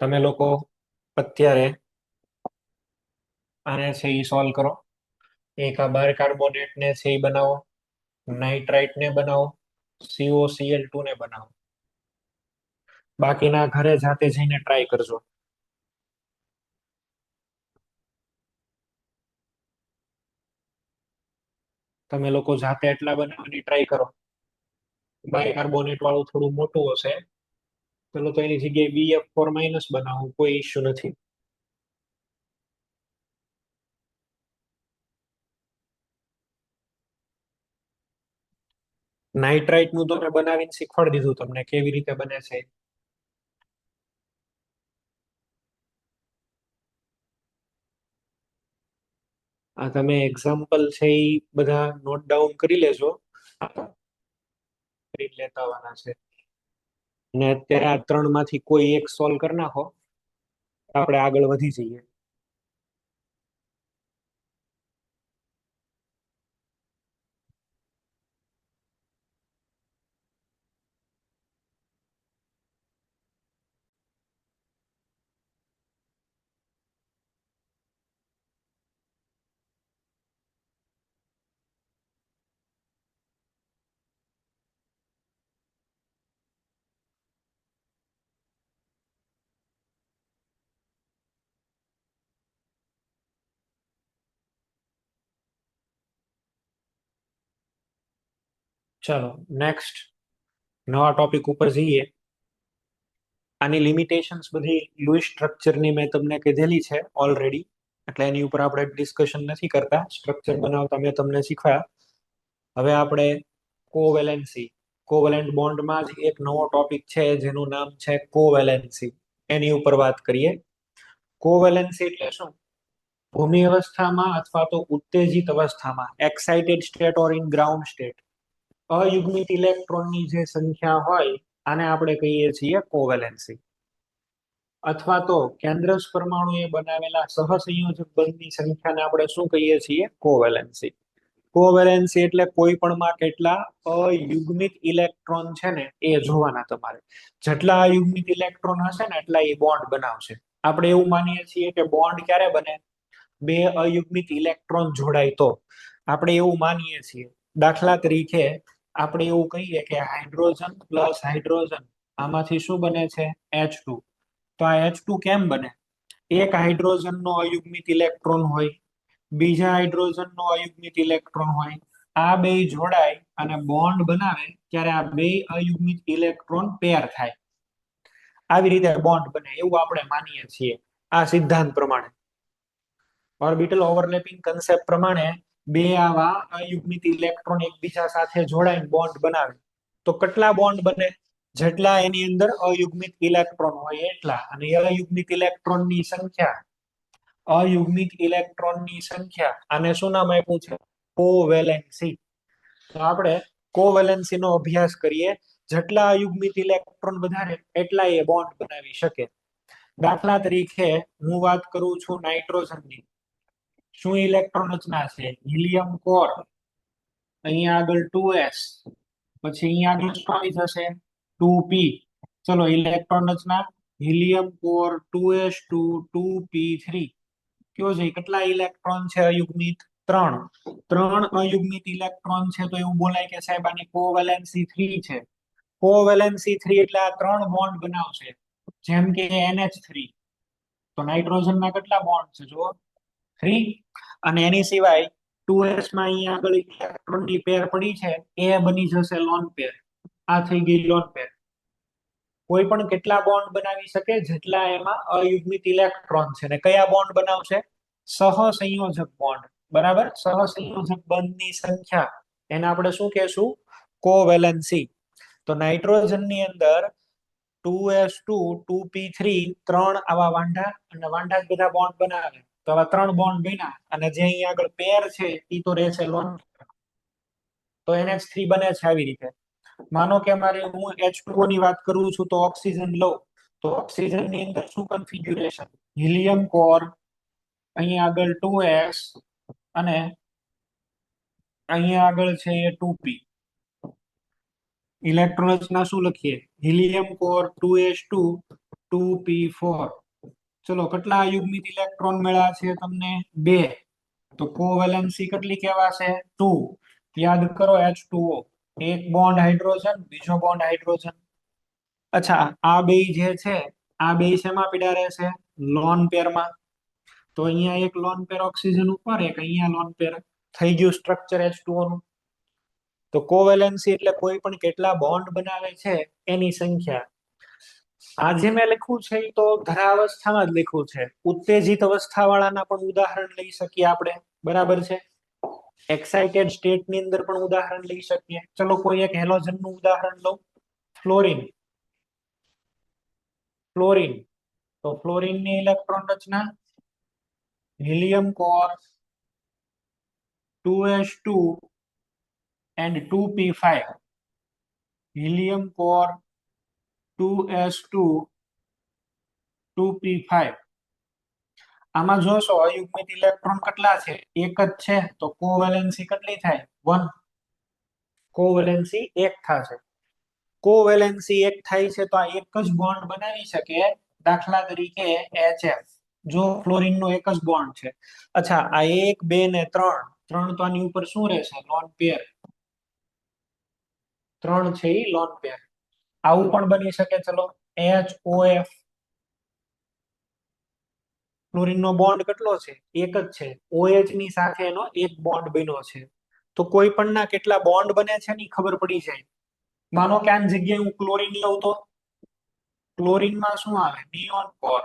તમે લોકો અત્યારે આને છે એ સોલ્વ કરો. એક આ બાર કાર્બોનેટ ને છે એ બનાવો, નાઇટ્રાઇટ ને બનાવો, COCl2 ને બનાવો. બાકીના ઘરે જાતે જઈને ટ્રાય કરજો. તમે લોકો જાતે એટલા બનાવવાની ટ્રાય કરો. બાયકાર્બોનેટ વાળું થોડું મોટું હશે, ચલો તો એની જગ્યાએ BF4- બનાવો, કોઈ ઇશ્યુ નથી. નાઇટ્રાઇટ નું તો મેં બનાવીને શીખવાડી દીધું તમને કેવી રીતે બને છે. આ તમે એક્ઝામ્પલ છે એ બધા નોટ ડાઉન કરી લેજો, કરી લેતા આવવાના છે. અને અત્યારે આ ત્રણ માંથી કોઈ એક સોલ્વ કરી નાખો, આપણે આગળ વધી જઈએ. ચલો નેક્સ્ટ નવા ટોપિક ઉપર જઈએ. આની લિમિટેશન્સ બધી લૂઇસ સ્ટ્રક્ચરની મેં તમને કીધેલી છે ઓલરેડી, એટલે એની ઉપર આપણે ડિસ્કશન નથી કરતા. સ્ટ્રક્ચર બનાવતા મેં તમને શીખવાયા. હવે આપણે કોવેલેન્સી, કોવેલેન્ટ બોન્ડમાં જ એક નવો ટોપિક છે જેનું નામ છે કોવેલેન્સી. એની ઉપર વાત કરીએ. કોવેલેન્સી એટલે શું? ભૂમિ અવસ્થામાં અથવા તો ઉત્તેજિત અવસ્થામાં, excited state or in ground state, અયુગ્મિત ઇલેક્ટ્રોનની જે સંખ્યા હોય આને આપણે કહીએ છીએ કોવેલેન્સી. અથવા તો કેન્દ્ર પરમાણુએ બનાવેલા સહસંયોજક બંધની સંખ્યાને આપણે શું કહીએ છીએ? કોવેલેન્સી. કોવેલેન્સી એટલે કોઈ પણમાં કેટલા અયુગ્મિત ઇલેક્ટ્રોન છે ને એ જોવાના તમારે. જેટલા અયુગ્મિત ઇલેક્ટ્રોન હશે ને એટલા એ બોન્ડ બનાવશે. આપણે એવું માનીએ છીએ કે બોન્ડ ક્યારે બને? બે અયુગ્મિત ઇલેક્ટ્રોન જોડાય તો. આપણે એવું માનીએ છીએ. દાખલા તરીકે આપણે એવું કહીએ કે હાઇડ્રોજન પ્લસ હાઇડ્રોજન આમાંથી શું બને છે? H2. તો આ H2 કેમ બને? એક હાઇડ્રોજનનો અયુગ્મિત ઇલેક્ટ્રોન હોય, બીજા હાઇડ્રોજનનો અયુગ્મિત ઇલેક્ટ્રોન હોય, આ બે જોડાય અને બોન્ડ બનાવે ત્યારે આ બે અયુગ્મિત ઇલેક્ટ્રોન પેર થાય. આવી રીતે બોન્ડ બને એવું આપણે માનીએ છીએ આ સિદ્ધાંત પ્રમાણે. ઓર્બિટલ ઓવરલેપિંગ કન્સેપ્ટ પ્રમાણે બે આવા અયુગ્મિત ઇલેક્ટ્રોન એકબીજા સાથે જોડાઈને બોન્ડ બનાવે. તો કેટલા બોન્ડ બને? જેટલા એની અંદર અયુગ્મિત ઇલેક્ટ્રોન હોય એટલા. અને અયુગ્મિત ઇલેક્ટ્રોનની સંખ્યા, અયુગ્મિત ઇલેક્ટ્રોનની સંખ્યા, આને શું નામ આપ્યું છે? કોવેલેન્સી. તો આપણે કોવેલેન્સી નો અભ્યાસ કરીએ. જેટલા અયુગ્મિત ઇલેક્ટ્રોન વધારે એટલા એ બોન્ડ બનાવી શકે. દાખલા તરીકે હું વાત કરું છું નાઇટ્રોજનની. શું ઇલેક્ટ્રોન રચના છે? હિલિયમ કોર, અહીંયા આગળ 2s, પછી અહીંયા આગળ શું આવી જશે? 2p. ચલો ઇલેક્ટ્રોન રચના હિલિયમ કોર 2s2 2p3. કયો છે? કેટલા ઇલેક્ટ્રોન છે અયુગ્મિત? 3. 3 અયુગ્મિત ઇલેક્ટ્રોન છે તો એવું બોલાય કે સાહેબ આની કોવેલેન્સી 3 છે. કોવેલેન્સી 3 એટલે આ 3 બોન્ડ બનાવશે. જેમ કે NH3. તો નાઇટ્રોજનના કેટલા બોન્ડ છે? જુઓ 3. અને એની સિવાય 2s માં અહીંયા આગળ ઇલેક્ટ્રોનની પેર પડી છે, એ બની જશે લોન પેર. આ થઈ ગઈ લોન પેર. કોઈ પણ કેટલા બોન્ડ બનાવી શકે? જેટલા એમાં અયુગ્મિત ઇલેક્ટ્રોન છે. ને કયા બોન્ડ બનાવશે? સહસંયોજક બોન્ડ. બરાબર, સહસંયોજક બંધની સંખ્યા એને આપણે શું કહેશું? કોવેલેન્સી. તો નાઇટ્રોજનની અંદર 2s2 2p3 ત્રણ આવા વાંઢા, અને વાંઢા જ બધા બોન્ડ બનાવે. તો આવા 3 બોન્ડ બન્યા અને જે અહીંયા આગળ પેર છે એ તો રહેશે લોન. તો NH3 બને છે આવી રીતે. માનો કે મારે હું H2O ની વાત કરું છું તો ઓક્સિજન લઉં. તો ઓક્સિજન ની અંદર શું કન્ફિગ્યુરેશન? હિલિયમ કોર, અહીંયા આગળ 2s અને અહીંયા આગળ છે એ 2p. ઇલેક્ટ્રોન રચના શું લખીએ? Helium core 2s2 2p4. ચલો કેટલા અયુગ્મિત ઇલેક્ટ્રોન મળ્યા છે તમને? 2. તો કોવેલેન્સી કેટલી કહેવાશે? 2. યાદ કરો H2O, એક બોન્ડ હાઇડ્રોજન, બીજો બોન્ડ હાઇડ્રોજન. અચ્છા, આ બે જે છે આ બે શેમાં પીડા રહેશે? લોન પેરમાં. તો અહીંયા એક લોન પેર ઓક્સિજન ઉપર, એક અહીંયા લોન પેર. થઈ ગયું સ્ટ્રક્ચર H2O નું. તો કોવેલેન્સી એટલે કોઈ પણ કેટલા બોન્ડ બનાવે છે એની સંખ્યા. આજે મેં લખ્યું છે એ તો ધરાવસ્થામાં જ લખ્યું છે. ઉત્તેજિત અવસ્થા વાળાના પણ ઉદાહરણ લઈ શકીએ આપણે. બરાબર છે. એક્સાઇટેડ સ્ટેટ ની અંદર પણ ઉદાહરણ લઈ શકીએ. ચલો કોઈ એક હેલોજન નું ઉદાહરણ લઉં. ફ્લોરિન. ફ્લોરિન. તો ફ્લોરિન ની ઇલેક્ટ્રોન રચના helium core 2s2 and 2p5. Helium core 2s2 2p5. આમાં જોશો અયુગ્મિત ઇલેક્ટ્રોન કેટલા છે? એક જ છે, તો કોવેલેન્સી કેટલી થાય? 1. કોવેલેન્સી 1 થશે. કોવેલેન્સી 1 થાય છે તો આ એક જ બોન્ડ બનાવી શકે, દાખલા તરીકે HF. જો ફ્લોરિન નો એક જ બોન્ડ છે. અચ્છા, આ 1 2 ને 3 તો આની ઉપર શું રહેશે? Lone pair. 3 છે ઈ લોન પેર. આવું પણ બની શકે. ચલો, HOF. ફ્લોરિન નો બોન્ડ કેટલો છે? એક જ છે. OH ની સાથે એનો એક બોન્ડ બન્યો છે. તો કોઈ પણ ના કેટલા બોન્ડ બને છે ની ખબર પડી જાય. માનો કે આની જગ્યાએ હું ક્લોરીન લઉં તો ક્લોરીનમાં શું આવે? Neon core.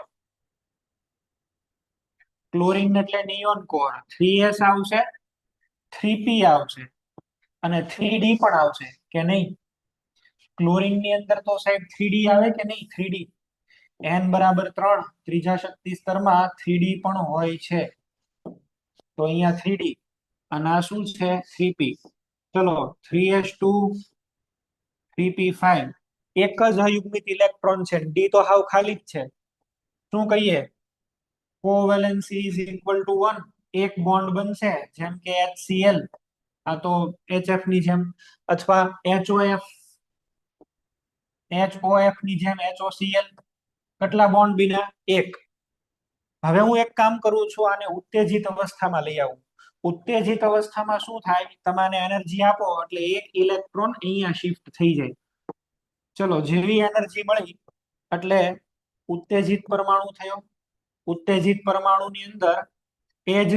ક્લોરીન એટલે નિયોન કોર. 3s આવશે, 3p આવશે અને 3d પણ આવશે કે નહીં? ક્લોરીન ની અંદર તો સાહેબ 3d આવે કે નહીં? 3d. n બરાબર 3, ત્રીજા શક્તિ સ્તરમાં 3d પણ હોય છે. તો અહીંયા 3d અને આ શું છે? 3p. ચલો, 3s2 3p5 એક જ અયુગ્મિત ઇલેક્ટ્રોન છે. ડી તો હાવ ખાલી જ છે. શું કહીએ? કોવેલેન્સી ઇઝ ઇક્વલ ટુ 1. એક બોન્ડ બનશે, જેમ કે HCl, આ તો HF ની જેમ, અથવા HOF ની જેમ HOCl. કેટલા બોન્ડ બન્યા? 1. હવે હું એક કામ કરું છું, આને ઉત્તેજિત અવસ્થામાં લઈ આવું. ઉત્તેજિત અવસ્થામાં શું થાય? તમારે એનર્જી આપો એટલે એક ઇલેક્ટ્રોન અહીંયા શિફ્ટ થઈ જાય. ચલો, જેવી એનર્જી મળી એટલે ઉત્તેજિત પરમાણુ થયો. ઉત્તેજિત પરમાણુની અંદર એ જ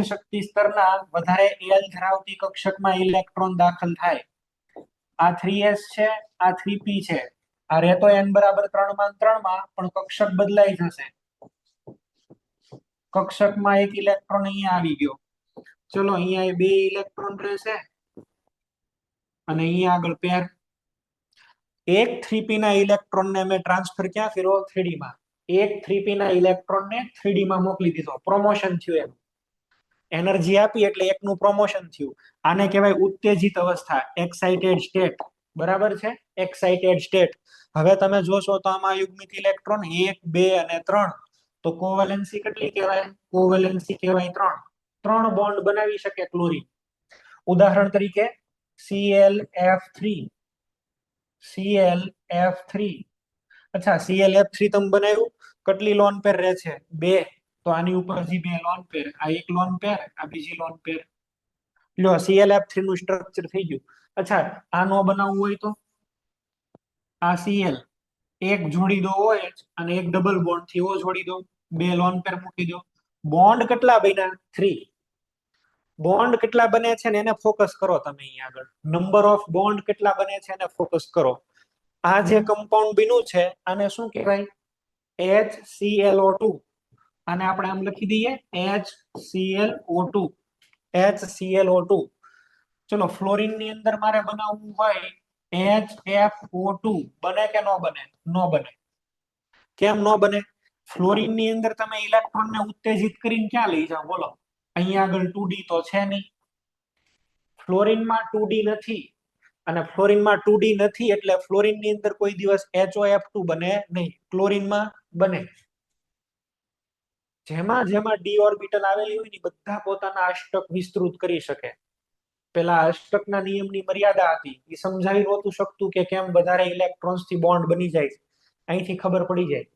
શક્તિ સ્તરના વધારે L ધરાવતી કક્ષકમાં ઇલેક્ટ્રોન દાખલ થાય. આ 3s છે, આ 3p છે. આ રહેતો n બરાબર 3 માં 3 માં, પણ કક્ષક બદલાઈ જશે. કક્ષકમાં એક ઇલેક્ટ્રોન અહીંયા આવી ગયો. ચલો, અહીંયા 2 ઇલેક્ટ્રોન રહેશે અને અહીંયા આગળ પેર. એક 3p ના ઇલેક્ટ્રોનને મેં ટ્રાન્સફર ક્યાં કર્યો? 3d માં. એક 3p ના ઇલેક્ટ્રોનને 3d માં મોકલી દીધો. પ્રોમોશન થયું એમ. એનર્જી આપી એટલે એકનું પ્રોમોશન થયું. આને કહેવાય ઉત્તેજિત અવસ્થા, એક્સાઇટેડ સ્ટેટ. બરાબર છે? Excited state. હવે તમે જોશો તો આમાં યુગ્મિત ઇલેક્ટ્રોન 1 2 અને 3. તો કોવેલેન્સી કેટલી કહેવાય? કોવેલેન્સી કહેવાય 3. 3 બોન્ડ બનાવી શકે ક્લોરીન. ઉદાહરણ તરીકે ClF3. અચ્છા, ClF3 તમે બનાવ્યું, કેટલી લોન પેર રહે છે? 2. તો આની ઉપર હજી 2 લોન પેર. આ એક લોન પેર, આ બીજી લોન પેર. લ્યો, ClF3 નું સ્ટ્રક્ચર થઈ ગયું. અચ્છા, આ નો બનાવવું હોય તો આ Cl એક જોડી દો OH અને એક ડબલ બોન્ડ થી O જોડી દો. 2 લોન પેર મૂકી દો. બોન્ડ કેટલા બન્યા? 3. બોન્ડ કેટલા બને છે ને એને ફોકસ કરો તમે. અહીંયા આગળ નંબર ઓફ બોન્ડ કેટલા બને છે એને ફોકસ કરો. આ જે કમ્પાઉન્ડ બન્યું છે આને શું કહેવાય? HClO2. આને આપણે આમ લખી દઈએ, HClO2. ચલો, ફ્લોરિન ની અંદર મારે બનાવવું હોય HFO2. બને કે નો બને? નો બને. કેમ નો બને? ફ્લોરિન ની અંદર તમે ઇલેક્ટ્રોન ને ઉત્તેજિત કરીને ક્યાં લઈ જાઓ? બોલો. અહીંયા આગળ 2d તો છે નહીં. ફ્લોરિનમાં 2d નથી, અને ફ્લોરિનમાં 2d નથી એટલે ફ્લોરિન ની અંદર કોઈ દિવસ HOF2 બને નહીં. ક્લોરીનમાં બને. જેમાં જેમાં d ઓર્બિટલ આવેલી હોય ને બધા પોતાના અષ્ટક વિસ્તૃત કરી શકે. પેલા અષ્ટકના નિયમની મર્યાદા હતી, એ સમજાવી નહોતું શકતું કે કેમ વધારે ઇલેક્ટ્રોન્સ થી બોન્ડ બની જાય છે. અહીંથી ખબર પડી જાય.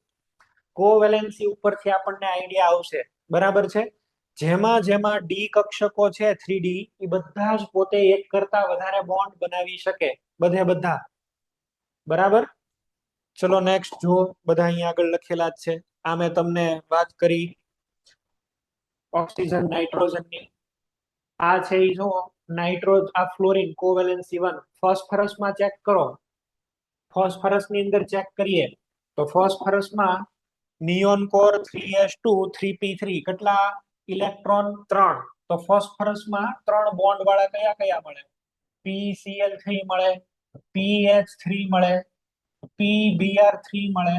કોવેલેન્સી ઉપરથી આપણને આઈડિયા આવશે. બરાબર છે? જેમાં જેમાં ડી કક્ષકો છે 3d, એ બધા જ પોતે એક કરતા વધારે બોન્ડ બનાવી શકે. બધા. બરાબર? ચલો નેક્સ્ટ જુઓ. બધા અહીંયા આગળ લખેલા જ છે. આ મેં તમને વાત કરી ઓક્સિજન નાઇટ્રોજનની. આ છે એ જુઓ આ ફ્લોરિન કોવેલેન્સી 1. ફોસ્ફરસમાં ચેક કરો. ફોસ્ફરસની અંદર ચેક કરીએ તો ફોસ્ફરસમાં નિયોન કોર 3s2 3p3. કેટલા ઇલેક્ટ્રોન? 3. તો ફોસ્ફરસમાં 3 બોન્ડ વાળા કયા મળે? PCl3 મળે, PH3 મળે, PBr3 મળે.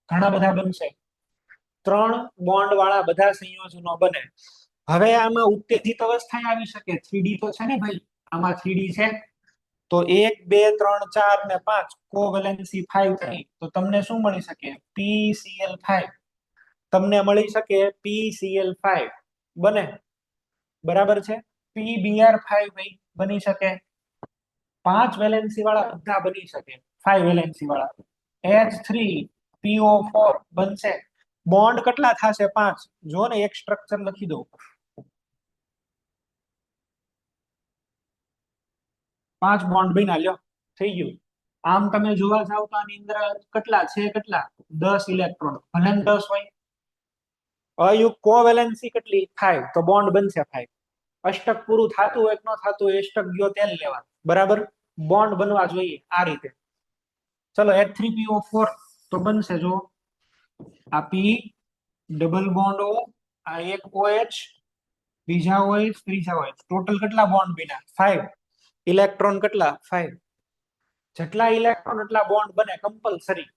ઘણા બધા બનશે. 3 બોન્ડ વાળા બધા સંયોજનો બને. હવે આમાં ઉત્તેજિત અવસ્થા આવી શકે, 3D તો છે ને ભાઈ, આમાં 3D છે, તો 1 2 3 4 ને 5 કોવેલેન્સી 5 થઈ, તો તમને શું મળી શકે? PCl5 તમને મળી શકે, PCl5 બને, બરાબર છે. PBr5 ભાઈ બની શકે, 5 વેલેન્સી વાળા બધા બની શકે, 5 વેલેન્સી વાળા H3PO4 બનશે. બોન્ડ કેટલા થશે? 5. જો ને એક સ્ટ્રક્ચર લખી દઉં, 5 બોન્ડ બન્યા, લ્યો થઈ ગયું. આમ તમે જોવા જાવ તો આની અંદર કેટલા છે? કેટલા? 10 ઇલેક્ટ્રોન, ભલે 10 હોય. અયુગ કોવેલેન્સી કેટલી? 5, તો બોન્ડ બનશે 5. અષ્ટક પૂરું થતું હોય કે ન થતું હોય, અષ્ટક ગયો તેલ લેવા, બરાબર. બોન્ડ બનવા જોઈએ આ રીતે. ચલો H3PO4 તો બનશે, જો આ P ડબલ બોન્ડ O, આ એક OH, બીજા OH, ત્રીજા OH, ટોટલ કેટલા બોન્ડ બન્યા? 5. ઇલેક્ટ્રોન કેટલા? 5. જેટલા ઇલેક્ટ્રોન એટલા બોન્ડ બને કમ્પલસરી.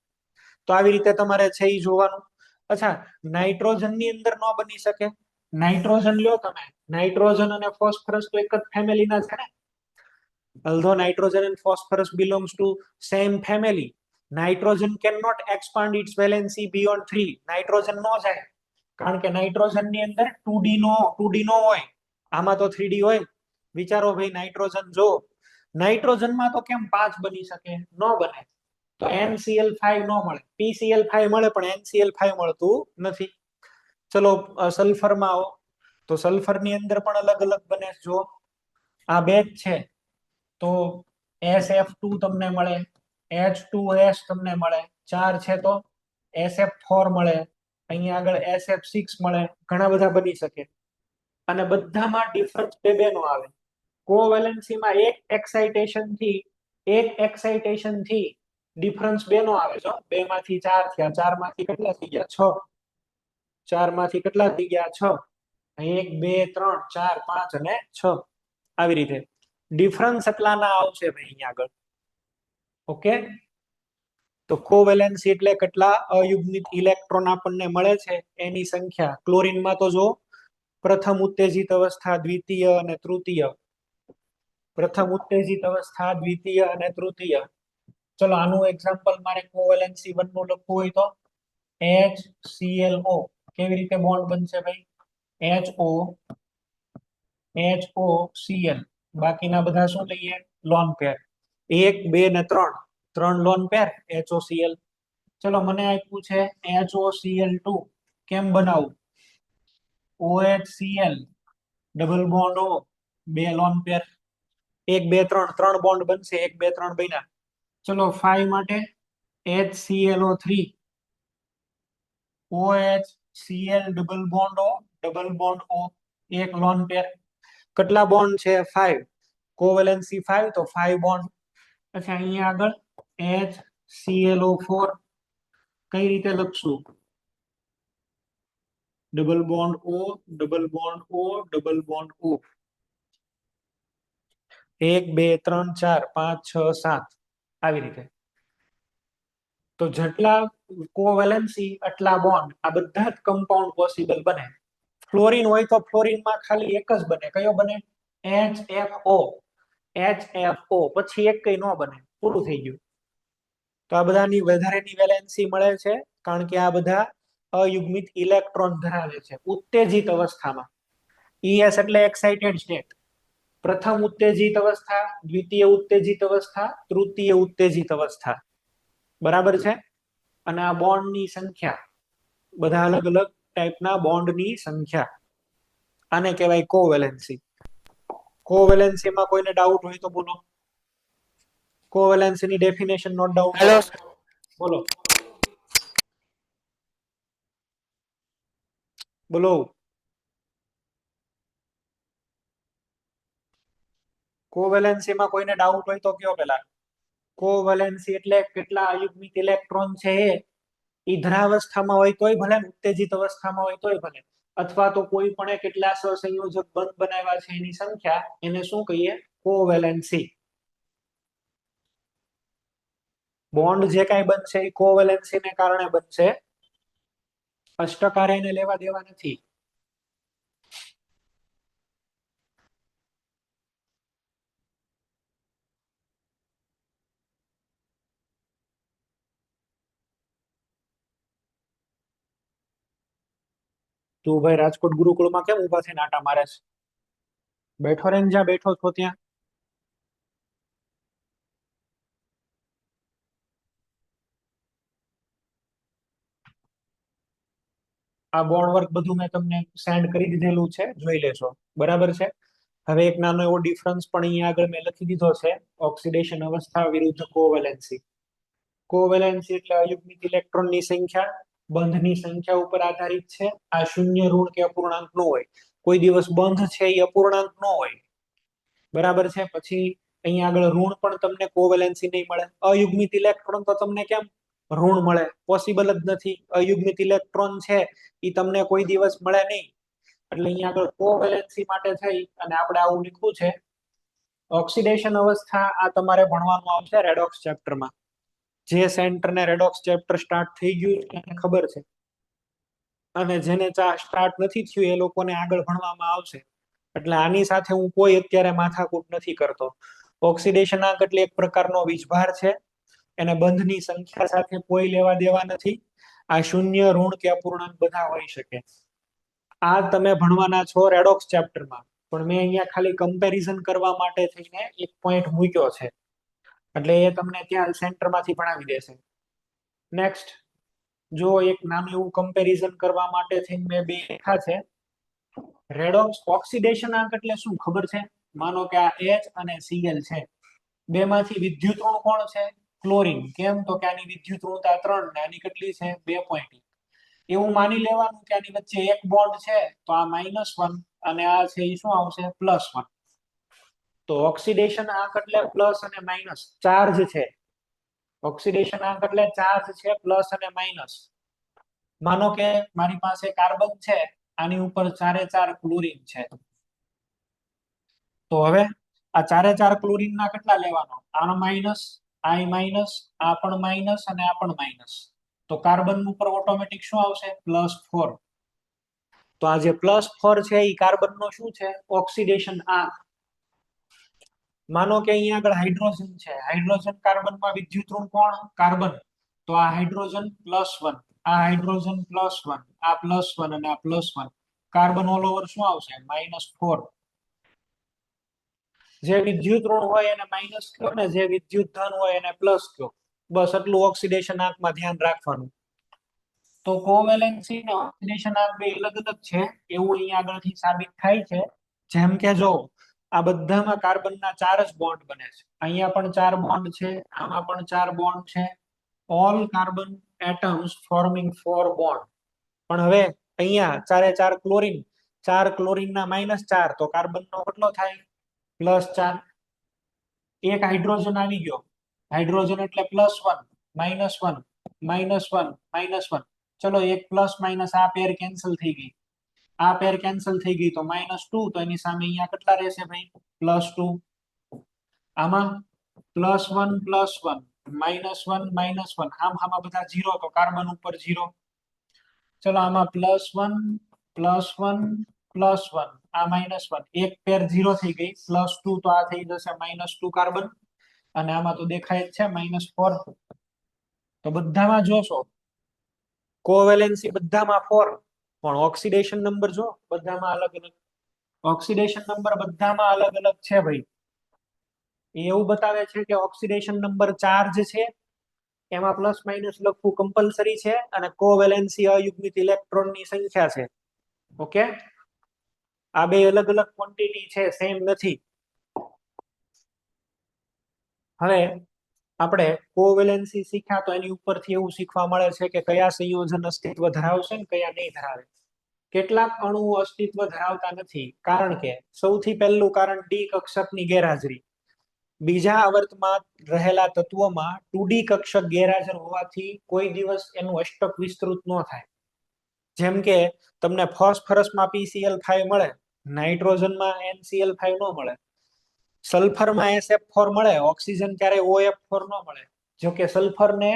તો આવી રીતે તમારે છે એ જોવાનું. અચ્છા, નાઇટ્રોજન ની અંદર ન બની શકે? નાઇટ્રોજન લ્યો તમે, નાઇટ્રોજન અને ફોસ્ફરસ તો એક જ ફેમિલીના છે ને. although nitrogen and phosphorus belongs to same family, nitrogen cannot expand its valency beyond 3. Nitrogen નો જાય, કારણ કે નાઇટ્રોજન ની અંદર 2D નો હોય, આમાં તો 3D હોય. વિચારો ભાઈ, નાઇટ્રોજન જો, નાઇટ્રોજન માં તો કેમ 5 બની શકે? ન બને. તો NCl5 નો મળે, PCl5 મળે પણ NCl5 મળતું નથી. ચલો સલ્ફર માં આવો, તો સલ્ફર ની અંદર પણ અલગ અલગ બને. જો આ બે જ છે, તો SF2 તમને મળે, H2S તમને મળે, 4 છે તો SF4 મળે, અહીંયા આગળ SF6 મળે, ઘણા બધા બની શકે. અને બધામાં ડિફરન્સ બે નો આવે. કોવેલેન્સીમાં એક એક્સાઇટેશન થી ડિફરન્સ બે નો આવે છે. 2 માંથી 4 થયા, 4 માંથી કેટલા થઈ ગયા? 6. 4 માંથી કેટલા થઈ ગયા? 6. 1 2 3 4 5 અને 6. આવી રીતે ડિફરન્સ એટલા ના આવશે ભાઈ અહીંયા આગળ. ઓકે, તો કોવેલેન્સી એટલે કેટલા અયુગ્મિત ઇલેક્ટ્રોન આપણને મળે છે એની સંખ્યા. ક્લોરીનમાં તો જો પ્રથમ ઉત્તેજિત અવસ્થા, દ્વિતીય અને તૃતીય. પ્રથમ ઉત્તેજિત અવસ્થા, દ્વિતીય અને તૃતીય. ચલો આનું એક્ઝામ્પલ મારે કોવેલેન્સી 1 નું લખવું હોય તો HClO. કેવી રીતે બોન્ડ બનશે ભાઈ? HOCl. બાકીના બધા શું લઈએ? Lone pair. 1 2 ને 3, 3 લોન પેર HOCl. ચલો મને આપ્યું છે HOCl2. કેમ બનાવું? OHCl double bond O, 2 lone pair, 1 2 3, 3 bond બનશે, 1 2 3 બન્યા. ચલો 5 માટે HClO3, OHCl double bond O, double bond O, 1 lone pair. કેટલા બોન્ડ છે? 5. કોવેલેન્સી 5, તો 5 બોન્ડ. અચ્છા, અહીંયા આગળ HClO4 કઈ રીતે લખશું? Double bond O, double bond O, double bond O. 1 2 3 4 5 6 7 આવી રીતે. તો જેટલા કોવેલેન્સી એટલા બોન્ડ, આ બધા જ કમ્પાઉન્ડ પોસિબલ બને. ફ્લોરિન હોય તો ફ્લોરિનમાં ખાલી એક જ બને. કયો બને? HFO. HFO પછી એક કઈ નો બને, પૂરું થઈ ગયું. તો આ બધાની વધારેની વેલેન્સી મળે છે કારણ કે આ બધા અયુગ્મિત ઇલેક્ટ્રોન ધરાવે છે ઉત્તેજિત અવસ્થામાં. ES એટલે એક્સાઇટેડ સ્ટેટ. પ્રથમ ઉત્તેજિત અવસ્થા, દ્વિતીય ઉત્તેજિત અવસ્થા, તૃતીય ઉત્તેજિત અવસ્થા. બરાબર છે. અને આ બોન્ડની સંખ્યા, બધા અલગ અલગ ટાઈપના બોન્ડની સંખ્યા. આને કહેવાય કોવેલેન્સી. કોવેલેન્સીમાં કોઈને ડાઉટ હોય તો બોલો. કોવેલેન્સીની ડેફિનેશન નોટ ડાઉન કરો. હેલો બોલો બોલો. કોવેલેન્સીમાં કોઈને ડાઉટ હોય તો કયો પેલા. કોવેલેન્સી એટલે કેટલા અયુગ્મિક ઇલેક્ટ્રોન છે એ ઈધરાવસ્થામાં હોય તોય ભલે, ઉત્તેજિત અવસ્થામાં હોય તોય ભલે, અથવા તો કોઈ પણ કેટલા સહસંયોજક બંધ બનાવ્યા છે એની સંખ્યા, એને શું કહીએ? કોવેલેન્સી. બોન્ડ જે કાંઈ બનશે એ કોવેલેન્સીને કારણે બનશે. અષ્ટક હારે એને લેવા દેવા નથી. તું ભાઈ રાજકોટ ગુરુકુળમાં કેમ ઊભા થઈને આટા મારે છે? બેઠો રહીને જ્યાં બેઠો છો ત્યાં. આ બોર્ડ વર્ક બધું મેં તમને સેન્ડ કરી દીધેલું છે, જોઈ લેશો. બરાબર છે. હવે એક નાનો એવો ડિફરન્સ પણ અહીંયા આગળ મેં લખી દીધો છે, ઓક્સિડેશન અવસ્થા વિરુદ્ધ કોવેલેન્સી. કોવેલેન્સી એટલે અયુગ્મિક ઇલેક્ટ્રોનની સંખ્યા બંધની સંખ્યા ઉપર આધારિત છે. આ શૂન્ય, ઋણ કે અપૂર્ણાંક નો હોય. કોઈ દિવસ બંધ છે એ અપૂર્ણાંક નો હોય. બરાબર છે. પછી અહીંયા આગળ ઋણ પણ તમને કોવેલેન્સી નહીં મળે. અયુગ્મિત ઇલેક્ટ્રોન તો તમને કેમ ઋણ મળે? પોસિબલ જ નથી. અયુગ્મિત ઇલેક્ટ્રોન છે એ તમને કોઈ દિવસ મળે નહીં. એટલે અહીંયા આગળ કોવેલેન્સી માટે થઈ અને આપણે આવું લખ્યું છે. ઓક્સિડેશન અવસ્થા આ તમારે ભણવાનું આવશે રેડોક્સ ચેપ્ટરમાં. જે સેન્ટરને રેડોક્સ ચેપ્ટર સ્ટાર્ટ થઈ ગયું એને ખબર છે, અને જેને સ્ટાર્ટ નથી થયું એ લોકોને આગળ ભણવામાં આવશે. એટલે આની સાથે હું કોઈ અત્યારે માથાકૂટ નથી કરતો. ઓક્સિડેશન આંક એટલે એક પ્રકારનો વીજભાર છે. એને બંધની સંખ્યા સાથે કોઈ લેવા દેવા નથી. આ શૂન્ય, ઋણ કે અપૂર્ણાંક બધા હોઈ શકે. આ તમે ભણવાના છો રેડોક્સ ચેપ્ટરમાં, પણ મેં અહીંયા ખાલી કમ્પેરિઝન કરવા માટે થઈને એક પોઈન્ટ મૂક્યો છે. એટલે એ તમને ત્યાં સેન્ટરમાંથી ભણાવી દેશે. નેક્સ્ટ, જો એક નાનું એવું કમ્પેરિઝન કરવા માટે થઈને મેં બે લખ્યા છે. રેડોક્સ ઓક્સિડેશન આંક એટલે શું ખબર છે? માનો કે આ H અને Cl છે. બેમાંથી વિદ્યુત ઋણ કોણ છે? ક્લોરીન. કેમ? તો કે આની વિદ્યુત ઋણતા 3 ને આની કેટલી છે? 2.1. એવું માની લેવાનું કે આની વચ્ચે એક બોન્ડ છે, તો આ -1 અને આ છે એ શું આવશે? +1. તો ઓક્સિડેશન આંક એટલે પ્લસ અને માઇનસ ચાર્જ છે. ઓક્સિડેશન આંક એટલે ચાર્જ છે, પ્લસ અને માઇનસ. માનો કે મારી પાસે કાર્બન છે, આની ઉપર 4 ક્લોરીન છે. તો હવે આ 4 ક્લોરીન ના કેટલા લેવાનો? આનો માઇનસ, આ માઇનસ, આ પણ માઇનસ અને આ પણ માઇનસ. તો કાર્બન ઉપર ઓટોમેટિક શું આવશે? +4. તો આ જે +4 છે એ કાર્બન નો શું છે? ઓક્સિડેશન આંક. માનો કે અહીંયા આગળ હાઇડ્રોજન છે. હાઇડ્રોજન કાર્બનમાં વિદ્યુત ઋણ કોણ? કાર્બન. તો આ હાઇડ્રોજન +1, આ હાઇડ્રોજન +1, આ +1 અને આ +1. કાર્બન ઓલ ઓવર શું આવશે? -4. જે વિદ્યુત ઋણ હોય એને માઇનસ કયો ને જે વિદ્યુત ધન હોય એને પ્લસ કયો. બસ એટલું ઓક્સિડેશન આંકમાં ધ્યાન રાખવાનું. તો કોવેલેન્સી ને ઓક્સિડેશન આંક બે અલગ અલગ છે એવું અહીંયા આગળથી સાબિત થાય છે. જેમ કે જો આ બધામાં કાર્બનના 4 જ બોન્ડ બને છે. અહીંયા પણ 4 બોન્ડ છે, આમાં પણ 4 બોન્ડ છે. All carbon atoms forming 4 bond. પણ હવે અહીંયા 4 ક્લોરીન, 4 ક્લોરીનના -4, તો કાર્બનનો કેટલો થાય? +4. એક હાઇડ્રોજન આવી ગયો. હાઇડ્રોજન એટલે +1, -1, -1, -1. ચલો એક પ્લસ માઇનસ આ પેર કેન્સલ થઈ ગઈ. આ પેર કેન્સલ થઈ ગઈ તો -2. તો એની સામે અહીંયા કેટલા રહેશે ભાઈ? +2. આમાં +1, +1, -1, -1. આમાં બધા 0, તો કાર્બન ઉપર 0. ચલો આમાં +1, +1, +1, આ -1. એક પેર 0 થઈ ગઈ. +2, તો આ થઈ જશે -2 કાર્બન. અને આમાં તો દેખાય જ છે -4. તો બધામાં જોશો કોવેલેન્સી બધામાં 4, પણ ઓક્સિડેશન નંબર જો બધામાં અલગ અલગ. ઓક્સિડેશન નંબર બધામાં અલગ અલગ છે ભાઈ. એવું બતાવે છે કે ઓક્સિડેશન નંબર ચાર્જ છે એમાં પ્લસ માઇનસ લખવું કમ્પલસરી છે, અને કોવેલેન્સી અયુગ્મિત ઇલેક્ટ્રોનની સંખ્યા છે. ઓકે, આ બે અલગ અલગ ક્વોન્ટિટી છે, સેમ નથી. હવે આપણે કોવેલેન્સી શીખ્યા તો એની ઉપરથી એવું શીખવા મળે છે કે કયા સંયોજન અસ્તિત્વ ધરાવશે ને કયા નહીં ધરાવે. કેટલાક અણુઓ અસ્તિત્વ ધરાવતા નથી, કારણ કે સૌથી પહેલું કારણ ડી કક્ષકની ગેરહાજરી. બીજા આવર્તમાં રહેલા તત્વોમાં 2D કક્ષક ગેરહાજર હોવાથી કોઈ દિવસ એનું અષ્ટક વિસ્તૃત ન થાય. જેમ કે તમને ફોસ્ફરસમાં PCl5 મળે, નાઇટ્રોજનમાં NCl5 ન મળે, સલ્ફરમાં SF4 મળે, ઓક્સિજન ક્યારે OF4 ન મળે. જો કે સલ્ફર ને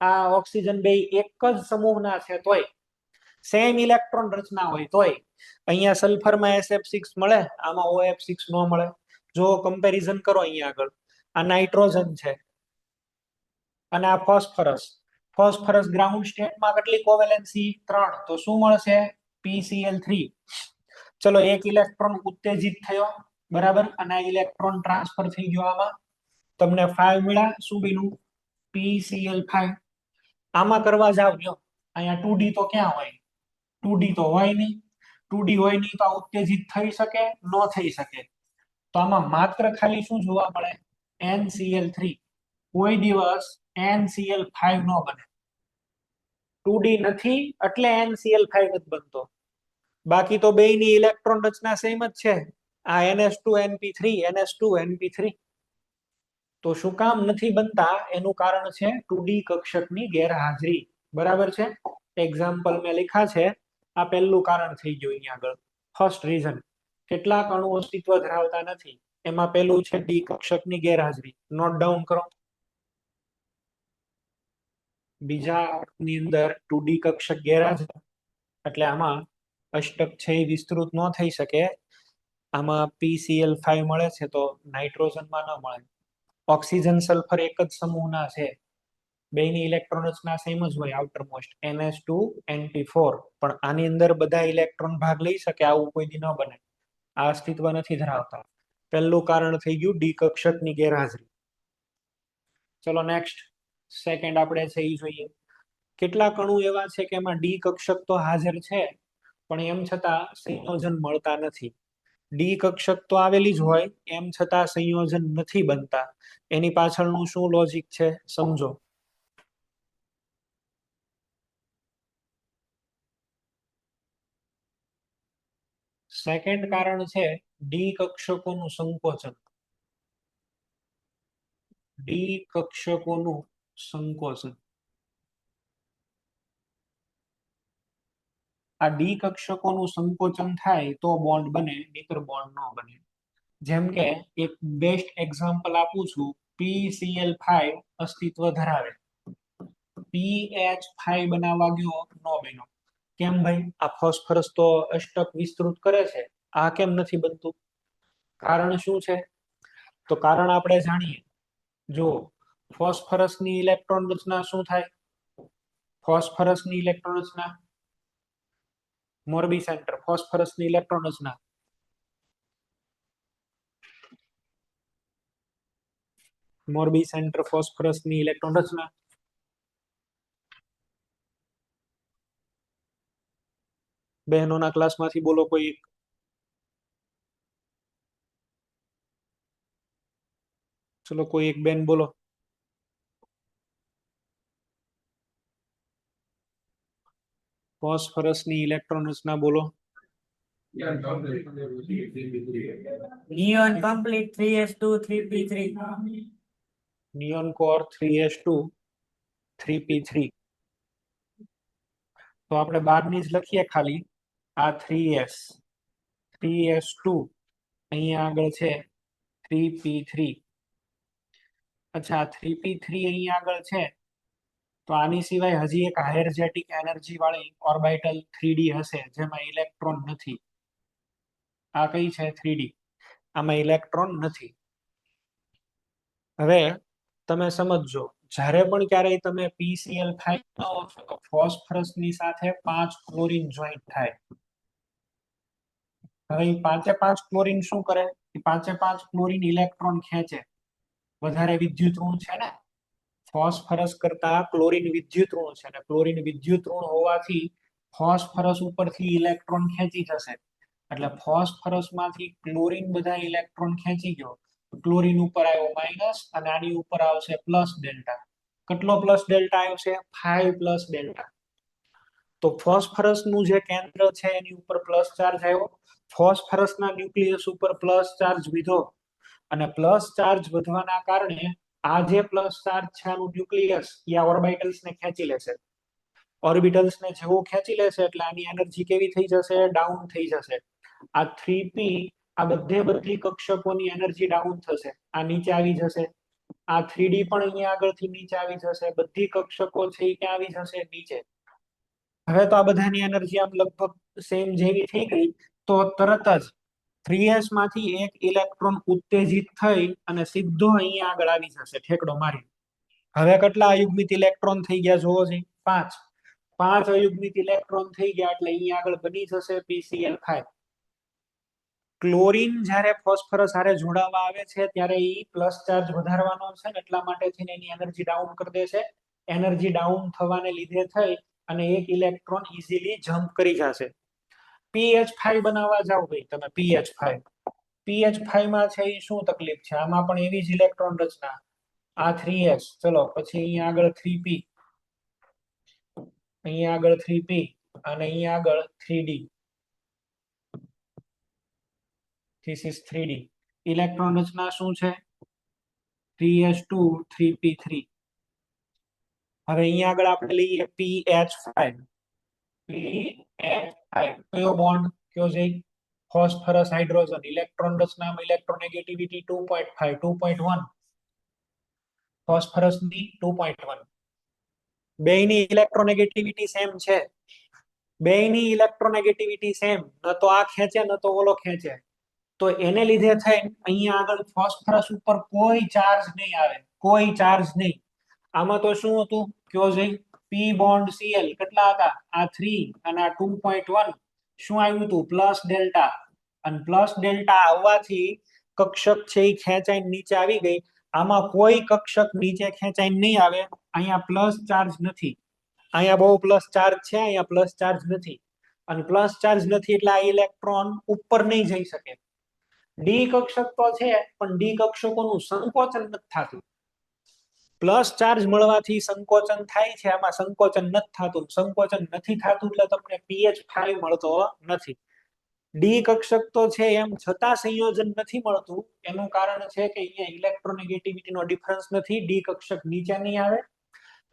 આ ઓક્સિજન બે એક જ સમૂહના છે તોય સેમ ઇલેક્ટ્રોન રચના હોય તોય અહીંયા સલ્ફરમાં SF6 મળે, આમાં OF6 ન મળે. જો કમ્પેરિઝન કરો અહીંયા આગળ, આ નાઇટ્રોજન છે અને આ ફોસ્ફરસ. ફોસ્ફરસ ગ્રાઉન્ડ સ્ટેટમાં કેટલી કોવેલેન્સી? 3. તો શું મળશે? PCl3 ચલો એક ઇલેક્ટ્રોન ઉત્તેજિત થયો બરાબર અને આ ઇલેક્ટ્રોન ટ્રાન્સફર થઈ ગયો આમાં તમને 5 મળ્યા શું બન્યું PCl5 આમાં કરવા જાવ લ્યો અહીંયા 2D તો ક્યાં હોય 2D તો હોય નહીં 2D હોય નહીં તો આ ઉત્તેજિત થઈ શકે ન થઈ શકે તો આમાં માત્ર ખાલી શું જોવા મળે NCl3 કોઈ દિવસ NCl5 નો બને 2D નથી એટલે NCl5 નથી બનતો બાકી તો બેયની ઇલેક્ટ્રોન રચના સેમ જ છે આ NS2NP3 NS2NP3 તો શું કામ નથી બનતા એનું કારણ છે 2D કક્ષકની ગેરહાજરી બરાબર છે એક્ઝામ્પલ મેં લખ્યા છે આ પહેલું કારણ થઈ ગયું અહીંયા આગળ ફર્સ્ટ રીઝન કેટલાક અણુ અસ્તિત્વ ધરાવતા નથી એમાં પહેલું છે ડી કક્ષકની ગેરહાજરી નોટ ડાઉન કરો બીજા ની અંદર 2D કક્ષક ગેરહાજર એટલે આમાં અષ્ટક છે એ વિસ્તૃત ન થઈ શકે આમાં PCl5 મળે છે તો નાઇટ્રોજનમાં ન મળે ઓક્સિજન સલ્ફર એક જ સમૂહના છે બેની ઇલેક્ટ્રોન રચના સેમ જ હોય આઉટર મોસ્ટ NH2NP4 પણ આની અંદર બધા ઇલેક્ટ્રોન ભાગ લઈ શકે આવું કોઈ દી ન બને આ અસ્તિત્વ નથી ધરાવતા પહેલું કારણ થઈ ગયું ડી કક્ષકની ગેરહાજરી ચલો નેક્સ્ટ સેકન્ડ આપણે છે એ જોઈએ કેટલાક અણુ એવા છે કે એમાં ડી કક્ષક તો હાજર છે પણ એમ છતાં સંયોજન મળતા નથી ડી કક્ષક તો આવેલી જ હોય એમ છતાં સંયોજન નથી બનતા એની પાછળનું શું લોજિક છે સમજો સેકન્ડ કારણ છે ડી કક્ષકોનું સંકોચન ડી કક્ષકોનું સંકોચન આ ડી કક્ષકોનું સંકોચન થાય તો બોન્ડ બને નહીતર બોન્ડ ન બને જેમ કે એક બેસ્ટ એક્ઝામ્પલ આપું છું PCl5 અસ્તિત્વ ધરાવે PH5 બનાવવા ગયો નો બન્યો કેમ ભાઈ આ ફોસ્ફરસ તો અષ્ટક વિસ્તૃત કરે છે આ કેમ નથી બનતું કારણ શું છે તો કારણ આપણે જાણીએ જો ફોસ્ફરસની ઇલેક્ટ્રોન રચના શું થાય ફોસ્ફરસની ઇલેક્ટ્રોન રચના મોરબી સેન્ટર ફોસ્ફરસની ઇલેક્ટ્રોન રચના મોરબી સેન્ટર ફોસ્ફરસની ઇલેક્ટ્રોન રચના બહેનોના ક્લાસમાંથી બોલો કોઈ એક ચલો કોઈ એક બેન બોલો ફોસ્ફરસની ઇલેક્ટ્રોન રચના બોલો Neon complete 3s2 3p3 neon core 3s2 3p3 તો આપણે 12 ની જ લખીએ ખાલી આ 3s 3s2 અહીંયા આગળ છે 3p3 અચ્છા 3p3 અહીંયા આગળ છે તો આની સિવાય હજી એક હાયરજેટિક એનર્જી વાળી ઓર્બિટલ 3D હશે જેમાં ઇલેક્ટ્રોન નથી આ કઈ છે 3D આમાં ઇલેક્ટ્રોન નથી હવે તમે સમજજો જ્યારે પણ ક્યારેય તમે PCl5 ફોસ્ફરસની સાથે 5 ક્લોરીન જોઈન્ટ થાય હવે 5 ક્લોરીન શું કરે 5 ક્લોરીન ઇલેક્ટ્રોન ખેંચે વધારે વિદ્યુત ઋણ છે ને ફોસ્ફરસ કરતા ક્લોરીન વિદ્યુત ઋણ છે ને ક્લોરીન વિદ્યુત ઋણ હોવાથી ફોસ્ફરસ ઉપરથી ઇલેક્ટ્રોન ખેંચી જશે એટલે ફોસ્ફરસ માંથી ક્લોરીન બધા ઇલેક્ટ્રોન ખેંચી ગયો ક્લોરીન ઉપર આવ્યો માઇનસ અને આની ઉપર આવશે પ્લસ ડેલ્ટા કેટલો પ્લસ ડેલ્ટા આવશે 5 પ્લસ ડેલ્ટા તો ફોસ્ફરસ નું જે કેન્દ્ર છે એની ઉપર પ્લસ ચાર્જ આવ્યો ફોસ્ફરસના ન્યુક્લિયસ ઉપર પ્લસ ચાર્જ વિધો અને પ્લસ ચાર્જ વધવાના કારણે આ જે પ્લસ ચાર્જ છે આનું ન્યુક્લિયસ આ ઓર્બિટલ્સ ને ખેંચી લેશે ઓર્બિટલ્સ ને જેવું ખેંચી લેશે એટલે આની એનર્જી કેવી થઈ જશે ડાઉન થઈ જશે આ 3p આ બધી કક્ષકોની એનર્જી ડાઉન થશે આ નીચે આવી જશે આ 3d પણ અહીંયા આગળથી નીચે આવી જશે બધી કક્ષકો છે એ ક્યાં આવી જશે નીચે હવે તો આ બધાની એનર્જી આમ લગભગ સેમ જેવી થઈ ગઈ તો તરત જ 3s માંથી એક ઇલેક્ટ્રોન ઉત્તેજિત થઈ અને સીધો અહીંયા આગળ આવી જશે ઠેકડો મારી હવે કેટલા અયુગ્મિત ઇલેક્ટ્રોન થઈ ગયા જોવો છે 5 5 અયુગ્મિક ઇલેક્ટ્રોન થઈ ગયા એટલે અહીંયા આગળ બની જશે PCl5. ક્લોરીન જ્યારે ફોસ્ફરસ હારે જોડાવા આવે છે ત્યારે ઈ પ્લસ ચાર્જ વધારવાનો છે ને એટલા માટે થઈને એની એનર્જી ડાઉન કરી દે છે. એનર્જી ડાઉન થવાને લીધે થઈ અને એક ઇલેક્ટ્રોન ઈઝીલી જમ્પ કરી જશે. PH5 બનાવવા જાવ ભાઈ તમે PH5 માં છે એ શું તકલીફ છે? આમાં પણ એવી જ ઇલેક્ટ્રોન રચના. આ 3s, ચલો પછી અહીંયા આગળ 3p, અહીંયા આગળ 3p અને અહીંયા આગળ 3d. This is 3d. Electron રચના શું છે? 3s2 3p3. હવે અહીંયા આગળ આપણે લઈએ PH5. કયો બોન્ડ? કયો છે? Phosphorus hydrogen. ઇલેક્ટ્રોન રચનામાં ઇલેક્ટ્રોનેગેટિવિટી 2.5 2.1, ફોસ્ફરસ ની 2.1. બેયની ઇલેક્ટ્રોનેગેટિવિટી સેમ છે. બેયની ઇલેક્ટ્રોનેગેટિવિટી સેમ, ન તો આ ખેંચે ન તો ઓલો ખેંચે. તો એને લીધે થઈને અહીંયા આગળ ફોસ્ફરસ ઉપર કોઈ ચાર્જ નહીં આવે, કોઈ ચાર્જ નહીં. આમાં તો શું હતું? કયો છે? P બોન્ડ Cl કેટલા હતા? આ 3 અને આ 2.1. શું આવ્યું હતું? Plus delta. અને પ્લસ ડેલ્ટા આવવાથી કક્ષક છે એ ખેંચાઈને નીચે આવી ગઈ. આમાં કોઈ કક્ષક નીચે ખેંચાઈને નહીં આવે. અહીંયા પ્લસ ચાર્જ નથી, અહીંયા બહુ પ્લસ ચાર્જ છે, અહીંયા પ્લસ ચાર્જ નથી. અને પ્લસ ચાર્જ નથી એટલે આ ઇલેક્ટ્રોન ઉપર નહીં જઈ શકે. ડી કક્ષક તો છે પણ ડી કક્ષકોનું સંકોચન નથી થતું. પ્લસ ચાર્જ મળવાથી સંકોચન થાય છે, આમાં સંકોચન નથી થતું. સંકોચન નથી થતું એટલે તમને PH5 મળતો નથી. ડી કક્ષક તો છે એમ છતાં સંયોજન નથી મળતું. એનું કારણ છે કે અહીંયા ઇલેક્ટ્રોનેગેટિવિટી નો ડિફરન્સ નથી. ડી કક્ષક નીચે નહીં આવે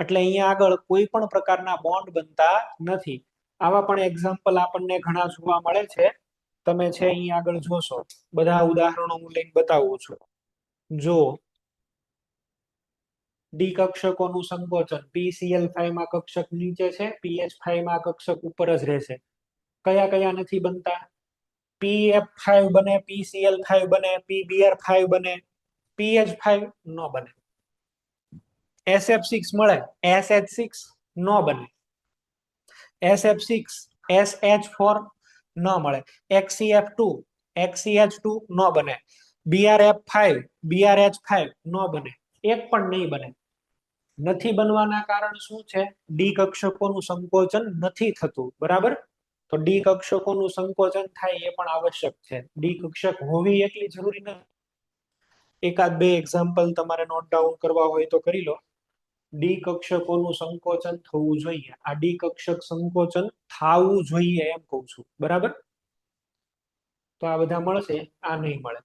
એટલે અહીંયા આગળ કોઈ પણ પ્રકારના બોન્ડ બનતા નથી. આવા પણ એક્ઝામ્પલ આપણને ઘણા જોવા મળે છે. તમે છે અહીંયા આગળ જોશો, બધા ઉદાહરણો હું લઈને બતાવું છું. જો ડી કક્ષકોનું સંકોચન, PCl5 માં કક્ષક નીચે છે, PH5 માં કક્ષક ઉપર જ રહેશે. કયા કયા નથી બનતા? PF5 બને, PCl5 બને, PBr5 બને, PH5 નો બને. SF6 મળે, SH6 નો બને. SF6 SH4 ન મળે. XCF2 XCH2 નો બને. BRF5 BRH5 નો બને. એક પણ નહીં બને. નથી બનવાના કારણ શું છે? ડી કક્ષકોનું સંકોચન નથી થતું. બરાબર? તો ડી કક્ષકોનું સંકોચન થાય એ પણ આવશ્યક છે. ડી કક્ષક હોવી એટલી જરૂરી નથી. એકાદ બે એક્ઝામ્પલ તમારે નોટ ડાઉન કરવા હોય તો કરી લો. ડી કક્ષકોનું સંકોચન થવું જોઈએ. આ ડી કક્ષક સંકોચન થવું જોઈએ એમ કહું છું. બરાબર? તો આ બધા મળશે, આ નહીં મળે.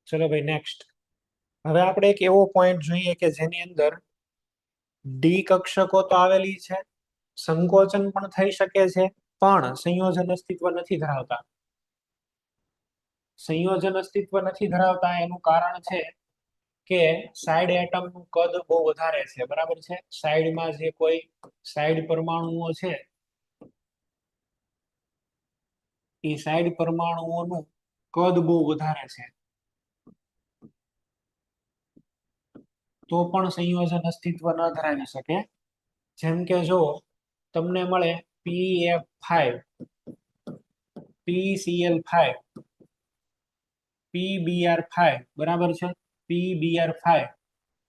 ચલો ભાઈ નેક્સ્ટ. હવે આપણે એક એવો પોઈન્ટ જોઈએ કે જેની અંદર ડી કક્ષકો તો આવેલી છે, સંકોચન પણ થઈ શકે છે, પણ સંયોજન અસ્તિત્વ નથી ધરાવતા. સંયોજન અસ્તિત્વ નથી ધરાવતા એનું કારણ છે કે સાઇડ એટમ નું કદ બહુ વધારે છે. બરાબર છે? સાઇડમાં જે કોઈ સાઇડ પરમાણુઓ છે એ સાઇડ પરમાણુઓનું કદ બહુ વધારે છે. તો પણ સંયોજન અસ્તિત્વ ન ધરાવી શકે. જેમ કે જો તમને મળે PF5 PCl5 PBr5, બરાબર છે? PBr5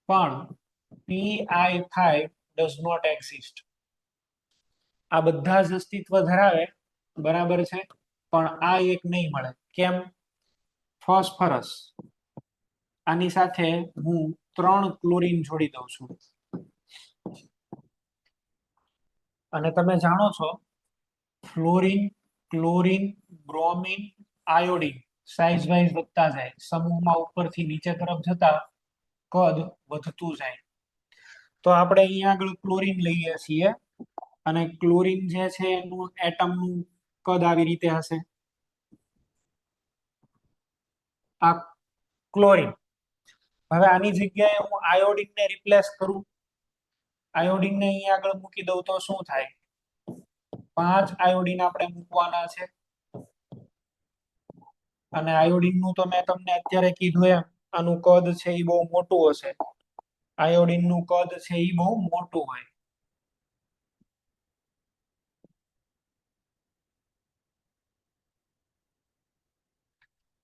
પણ PI5 does not exist. આ બધા જ અસ્તિત્વ ધરાવે. બરાબર છે? પણ આ એક નહીં મળે. કેમ? ફોસ્ફરસ આની સાથે હું 3 ક્લોરીન જોડી દઉં છું. અને તમે જાણો છો fluorine, chlorine, bromine, iodine size wise વધતા જાય. સમૂહમાં ઉપરથી નીચે તરફ જતા કદ વધતું જાય. તો આપણે અહીંયા આગળ ક્લોરીન લઈએ છીએ અને ક્લોરીન જે છે એનું એટમનું કદ આવી રીતે હશે. આ ક્લોરીન હવે આની જગ્યાએ હું આયોડિન ને રિપ્લેસ કરું, આયોડિન ને અહીંયા આગળ મૂકી દઉં તો શું થાય? 5 આયોડિન આપણે મૂકવાના છે, અને આયોડિન નું તો મેં તમને અત્યારે કીધું એમ આનું કદ છે એ બહુ મોટું હશે, આયોડિન નું કદ છે એ બહુ મોટું હોય.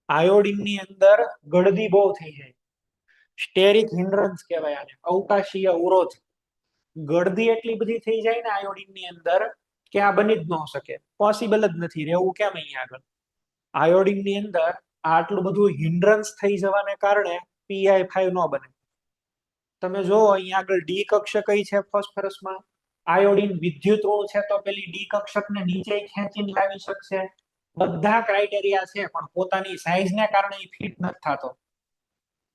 આયોડિન ની અંદર ગળદી બહુ થઈ જાય, સ્ટેરિક હિન્ડ્રન્સ કહેવાય આને, અવકાશીય અવરોધ. ગળદી એટલી બધી થઈ જાય ને આયોડિન ની અંદર કે આ બની જ ન શકે, પોસિબલ જ નથી રહેવું. કેમ? અહીંયા આગળ આયોડિન ની અંદર આટલું બધું હિન્ડ્રન્સ થઈ જવાને કારણે PI5 ન બને. તમે જો અહીંયા આગળ ડી કક્ષક કઈ છે ફોસ્ફરસમાં, આયોડિન વિદ્યુત ઋણ છે તો પેલી ડી કક્ષકને નીચે ખેંચીને લાવી શકશે. બધા ક્રાઇટેરિયા છે પણ પોતાની સાઇઝને કારણે ફિટ નથી થતો.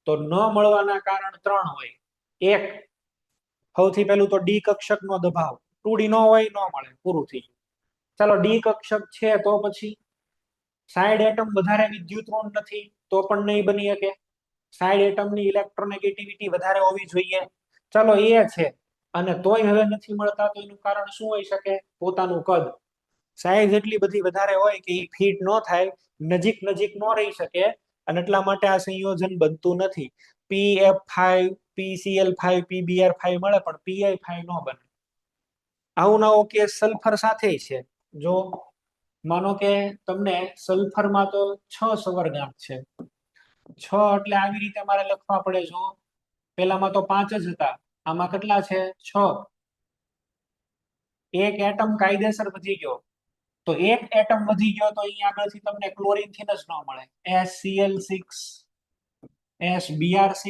તો ન મળવાના કારણ 3 હોય. એક, સૌથી પહેલું તો ડી કક્ષક નો દબાવ, 2D ન હોય, ન મળે, પૂરું થઈ ગયું. ચાલો ડી કક્ષક છે તો પછી સાઇડ એટમ વધારે વિદ્યુત ઋણ નથી તો પણ નહીં બની શકે. સાઇડ એટમની ઇલેક્ટ્રોનેગેટિવિટી વધારે હોવી જોઈએ. ચાલો એ છે, અને તોય હવે નથી મળતા, તો એનું કારણ શું હોઈ શકે? પોતાનું કદ. સાઈઝ એટલી બધી વધારે હોય કે એ ફિટ ન થાય, નજીક નજીક ન રહી શકે, અને એટલા માટે આ સંયોજન બનતું નથી. PF5 PCl5 PBr5 મળે પણ PI5 ન બને. આવું નવો કેસ સલ્ફર સાથે છે. જો માનો કે તમને સલ્ફરમાં તો 6 સવર્ગાંક છે, 6 એટલે આવી રીતે મારે લખવા પડે. જો પેલામાં તો 5 જ હતા, આમાં કેટલા છે? 6. એક એટમ કાયદેસર વધી ગયો, તો એક એટમ વધી ગયો તો અહીંયા આગળથી તમને ક્લોરીન થી જ ન મળે. SCl6 SBr6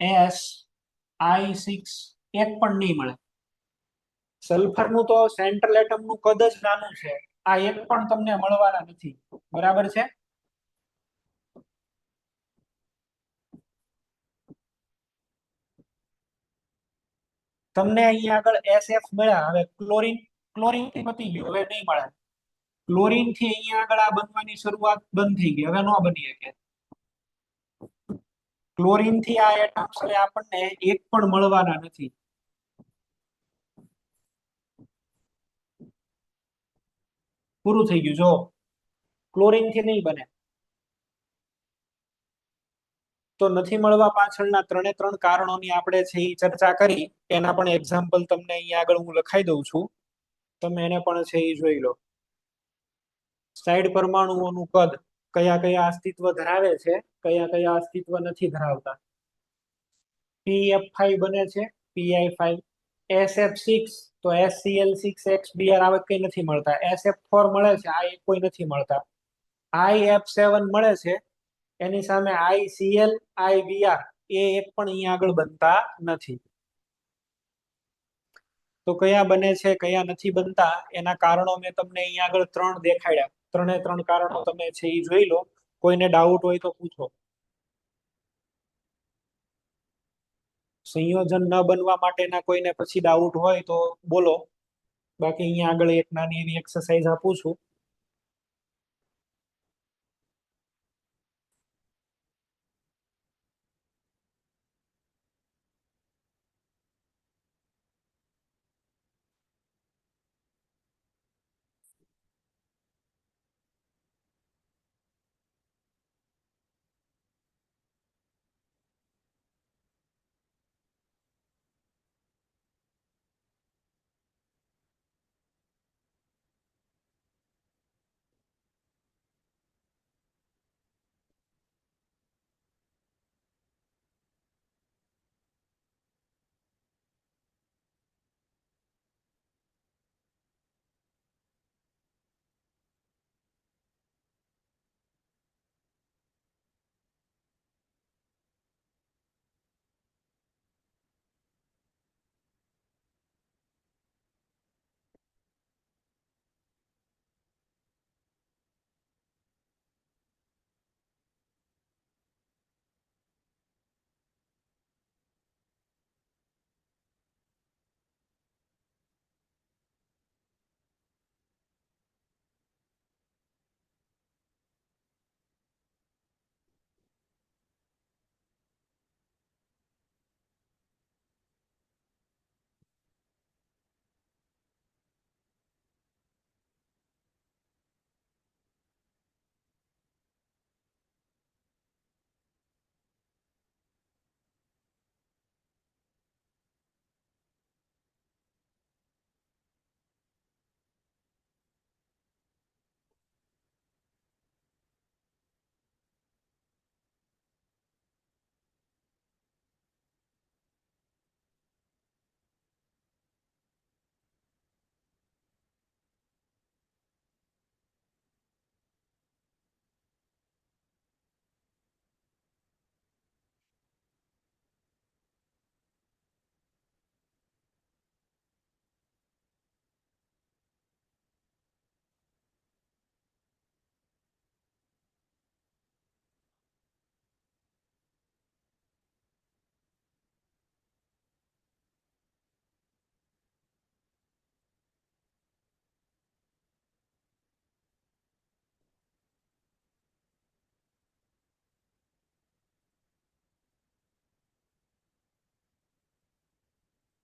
SI6 એક પણ નહીં મળે. સલ્ફર નું તો સેન્ટ્રલ એટમ નું કદ જ નાનું છે, આ એક પણ તમને મળવાના નથી. બરાબર છે? તમને અહીંયા આગળ SF મળ્યા, હવે ક્લોરીન, ક્લોરીન થી પતી ગયું, હવે નહીં મળે. ક્લોરીન થી અહીંયા આગળ આ બનવાની શરૂઆત બંધ થઈ ગઈ, હવે ન બની શકે. ક્લોરીન થી આ એટમ્સ હવે આપણને એક પણ મળવાના નથી. પૂરું થઈ ગયું. જો ક્લોરીન થી નહીં બને, તો નથી મળવા પાછળના 3 કારણોની આપણે છે એ ચર્ચા કરી. એના પણ એક્ઝામ્પલ તમને અહીંયા આગળ હું લખાઈ દઉં છું, તમે એને પણ છે એ જોઈ લો. સાઇડ પરમાણુઓનું કદ કયા કયા અસ્તિત્વ ધરાવે છે, કયા કયા અસ્તિત્વ નથી ધરાવતા. PF5 બને છે, PI5. SF6 તો SCl6 XBr આ કઈ નથી મળતા. SF4 મળે છે, આ એક કોઈ નથી મળતા. IF7 મળે છે, એની સામે ICl IBr એ એક પણ અહીંયા આગળ બનતા નથી. તો કયા બને છે, કયા નથી બનતા, એના કારણો મેં તમને અહીંયા આગળ 3 દેખાડ્યા. 3 કારણો તમે છે એ જોઈ લો. કોઈને ડાઉટ હોય તો પૂછો. સંયોજન ન બનવા માટેના કોઈને પછી ડાઉટ હોય તો બોલો, બાકી અહીંયા આગળ એક નાની એવી એક્સરસાઇઝ આપું છું.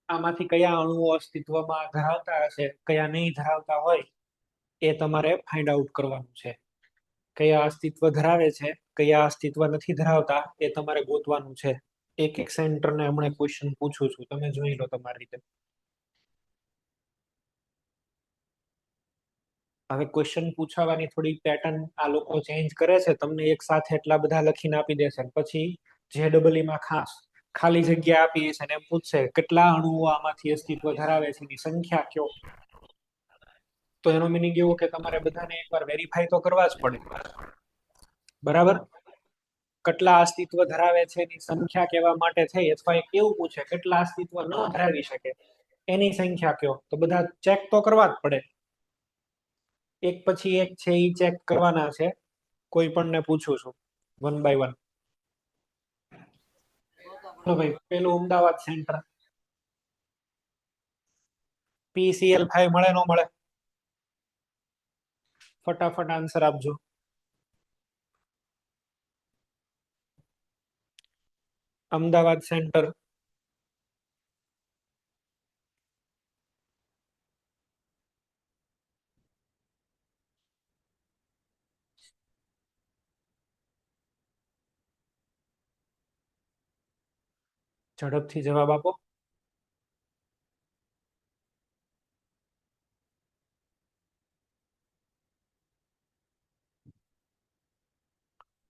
આમાંથી કયા અણુઓ અસ્તિત્વમાં ધરાવતા હશે, કયા નહીં ધરાવતા હોય, એ તમારે ફાઇન્ડ આઉટ કરવાનું છે. કયા અસ્તિત્વ ધરાવે છે, કયા અસ્તિત્વ નથી ધરાવતા, એ તમારે ગોતવાનું છે. એક એક સેન્ટરને હમણાં ક્વેશ્ચન પૂછું છું, તમે જોઈ લો તમારી રીતે. હવે ક્વેશ્ચન પૂછવાની થોડી પેટર્ન આ લોકો ચેન્જ કરે છે. તમને એક સાથે એટલા બધા લખીને આપી દેશે, પછી JEE માં ખાલી જગ્યા આપી છે અને એમ પૂછશે કેટલા અણુઓ આમાંથી અસ્તિત્વ ધરાવે છે, એની સંખ્યા કયો. તો એનો મિનિંગ એવું કે તમારે બધાને એકવાર વેરીફાઈ તો કરવા જ પડે, બરાબર. કેટલા અસ્તિત્વ ધરાવે છે એની સંખ્યા કહેવા માટે થઈ, અથવા એ કેવું પૂછે કેટલા અસ્તિત્વ ન ધરાવી શકે એની સંખ્યા કયો, તો બધા ચેક તો કરવા જ પડે. એક પછી એક છે એ ચેક કરવાના છે. કોઈ પણ ને પૂછું છું વન બાય વન. ભાઈ પેલું અમદાવાદ સેન્ટર, PCl5 મળે નો મળે? ફટાફટ આન્સર આપજો. અમદાવાદ સેન્ટર, ઝડપથી જવાબ આપો.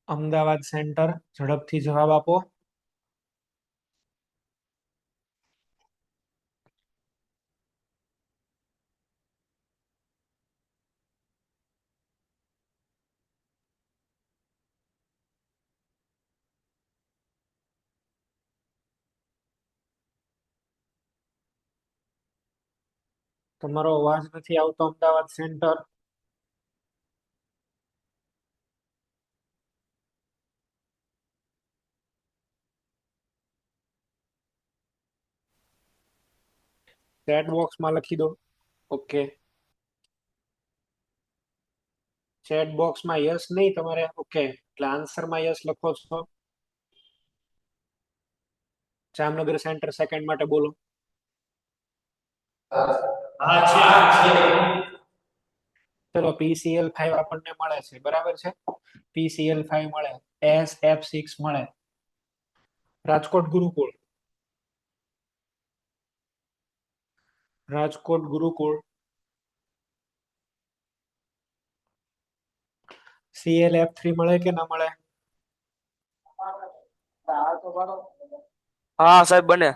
અમદાવાદ સેન્ટર, ઝડપથી જવાબ આપો. તમારો અવાજ નથી આવતો. અમદાવાદ સેન્ટર, ચેટ બોક્સમાં લખી દો. ઓકે, ચેટ બોક્સમાં યસ નહીં તમારે. ઓકે, એટલે આન્સરમાં યસ લખો છો. જામનગર સેન્ટર સેકન્ડ માટે બોલો. ચલો, PCl5 આપણને મળે છે, બરાબર છે. PCl5 મળે, SF6 મળે. રાજકોટ ગુરુકુળ, રાજકોટ ગુરુકુળ, ClF3 મળે કે ના મળે? હા સાહેબ બને.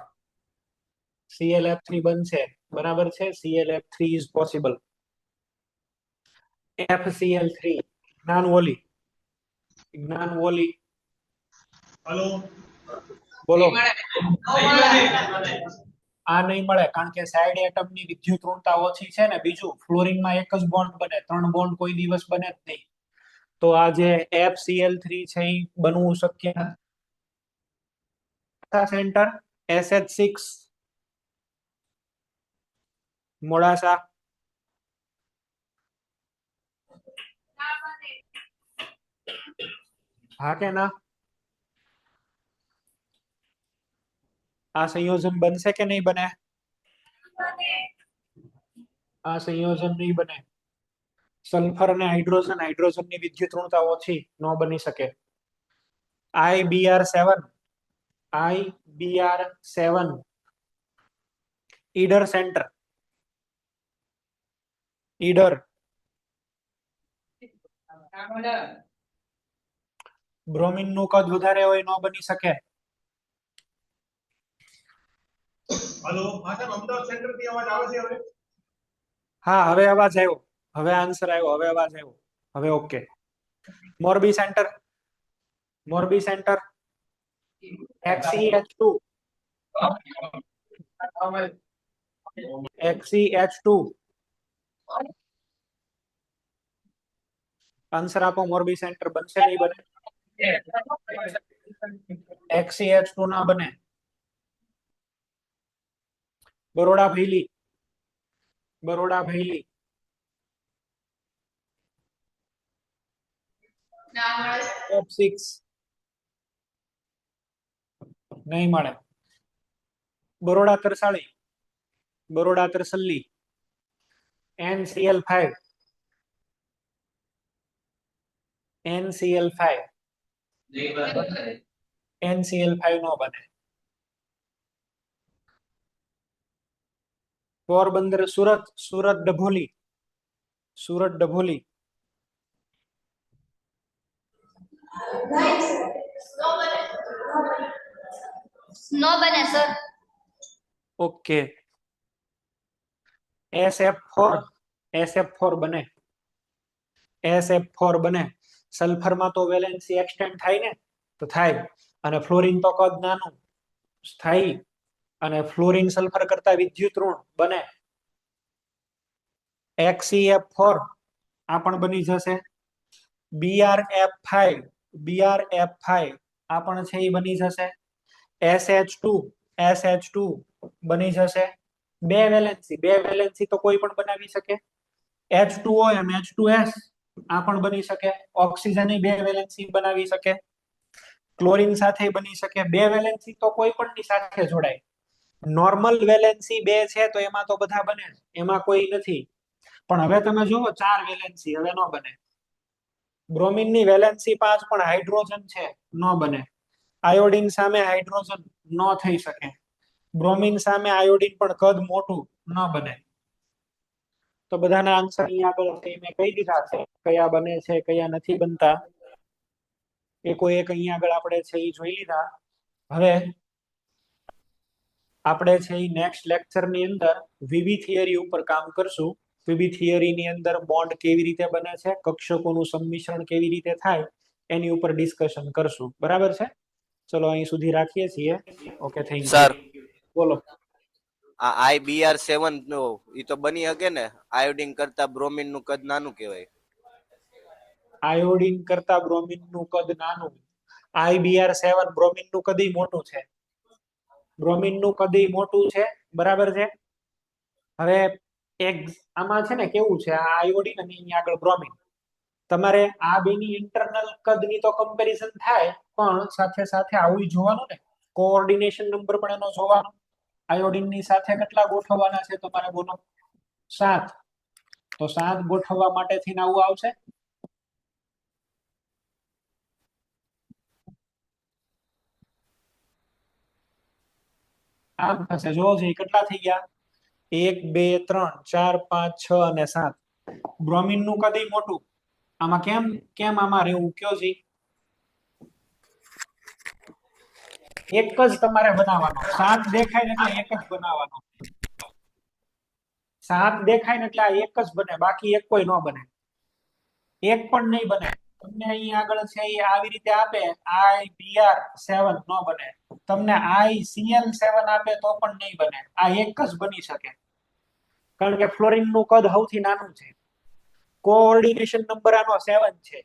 ClF3 બનશે, બરાબર છે. ClF3 is possible. FCl3, જ્ઞાનવોલી, જ્ઞાનવોલી, હલો, બોલો. આ નહીં મળે, કારણ કે સાઇડ એટમની વિદ્યુત ઋણતા ઓછી છે ને. બીજું, ફ્લોરિનમાં એક જ બોન્ડ બને, 3 બોન્ડ કોઈ દિવસ બને જ નહીં. તો આ જે FCl3 છે એ બનવું શક્ય નથી. સેન્ટર SH6, મોડાસા, હા કે ના? આ સંયોજન બનશે કે નહીં બને? આ સંયોજન નહીં બને. સલ્ફર અને હાઇડ્રોજન, હાઇડ્રોજનની વિદ્યુત ઋણતા ઓછી, ન બની શકે. IBr7, IBr7, Idar centre, Idar, bromine નું કદ વધારે હોય, ન બની શકે. હલો, હા સાહેબ, અમદાવાદ સેન્ટર થી અવાજ આવે છે હવે? હા, હવે અવાજ આવ્યો, હવે આન્સર આવ્યો, હવે અવાજ આવ્યો, હવે okay. Morbi centre, Morbi centre, XeH2, XeH2, answer આપો. મોરબી સેન્ટર બનશે નહીં બને? XeH2 ના બને. બરોડા ભૈલી, બરોડા ભૈલી, F6 નહીં મળે. Baroda તરસાળી, Baroda તરસલ્લી NCl5 NCl5 NCl5 નો બને. પોરબંદર સુરત ડભોલી નો બને સર. ઓકે. SF4 બને. SF4 બને. સલ્ફરમાં તો વેલેન્સી એક્સટેન્ડ થાય ને, તો થાય. અને ફ્લોરિન તો કદ નાનું થાય, અને ફ્લોરિન સલ્ફર કરતા વિદ્યુત ઋણ બને. XeF4 આ પણ બની જશે. BrF5 આ પણ છે, એ બની જશે. SH2 બની જશે. બે વેલેન્સી તો કોઈ પણ બનાવી શકે. H2OM H2S આ પણ બની શકે. ઓક્સિજન બે વેલેન્સી બનાવી શકે. ક્લોરીન સાથે બની શકે. બે વેલેન્સી તો કોઈ પણ ની સાથે જોડાય. નોર્મલ વેલેન્સી બે છે તો એમાં તો બધા બને, એમાં કોઈ નથી. પણ હવે તમે જુઓ 4 વેલેન્સી હવે નો બને. બ્રોમિન ની વેલેન્સી 5 પણ હાઇડ્રોજન છે, નો બને. આયોડિન સામે હાઇડ્રોજન નો થઈ શકે. બ્રોમિન સામે આયોડિન પણ કદ મોટું, ન બને. તો બધાના આન્સર અહીંયા આગળ મેં કહી દીધા છે, કયા બને છે કયા નથી બનતા. એકો એક અહીંયા આગળ આપણે છે એ જોઈ લીધા. હવે આપણે છે એ નેક્સ્ટ લેક્ચર ની અંદર વિવિ થિયરી ઉપર કામ કરશું. વિવિ થિયરી ની અંદર બોન્ડ કેવી રીતે બને છે, કક્ષકોનું સંમિશ્રણ કેવી રીતે થાય, એની ઉપર ડિસ્કશન કરશું. બરાબર છે? ચલો અહીં સુધી રાખીએ છીએ. Okay, thank you. સર બોલો. આ IBr7 નો ઈ તો બની શકે ને? આયોડિન કરતા બ્રોમિન નું કદ નાનું કહેવાય. આયોડિન કરતા બ્રોમિન નું કદ નાનું. IBr7 બ્રોમિન નું કદ મોટું છે. બ્રોમિન નું કદ મોટું છે, બરાબર છે. હવે એક આમાં છે ને કેવું છે, આ આયોડિન અને અહીંયા આગળ બ્રોમિન, તમારે આ બેની ઇન્ટરનલ કદની તો કમ્પેરિઝન થાય, પણ સાથે સાથે આવું જોવાનું ને, કોઓર્ડિનેશન નંબર પણ એનો જોવાનો. આયોડિન ની સાથે કેટલા ગોઠવવાના છે તમારે, બોલો? 7. તો 7 ગોઠવવા માટે થઈને આવું આવશે. આમ થશે. જોવો છે કેટલા થઈ ગયા? 1 2 3 4 5 6 અને 7. બ્રોમિન નું કદ મોટું. આમાં કેમ આમાં રહેવું કયો જી? એક જ તમારે બનાવવાનો. 7 દેખાય ને એટલે એક જ બનાવવાનો. 7 દેખાય ને એટલે આ એક જ બને, બાકી એક કોઈ ન બને. એક પણ નહીં બને. તમને અહીં આગળ છે એ આવી રીતે આપે, IBr7 ન બને. તમને ICl7 આપે તો પણ નહીં બને. આ એક જ બની શકે, કારણ કે ફ્લોરિન નું કદ સૌથી નાનું છે. કોઓર્ડિનેશન નંબર આનો 7 છે.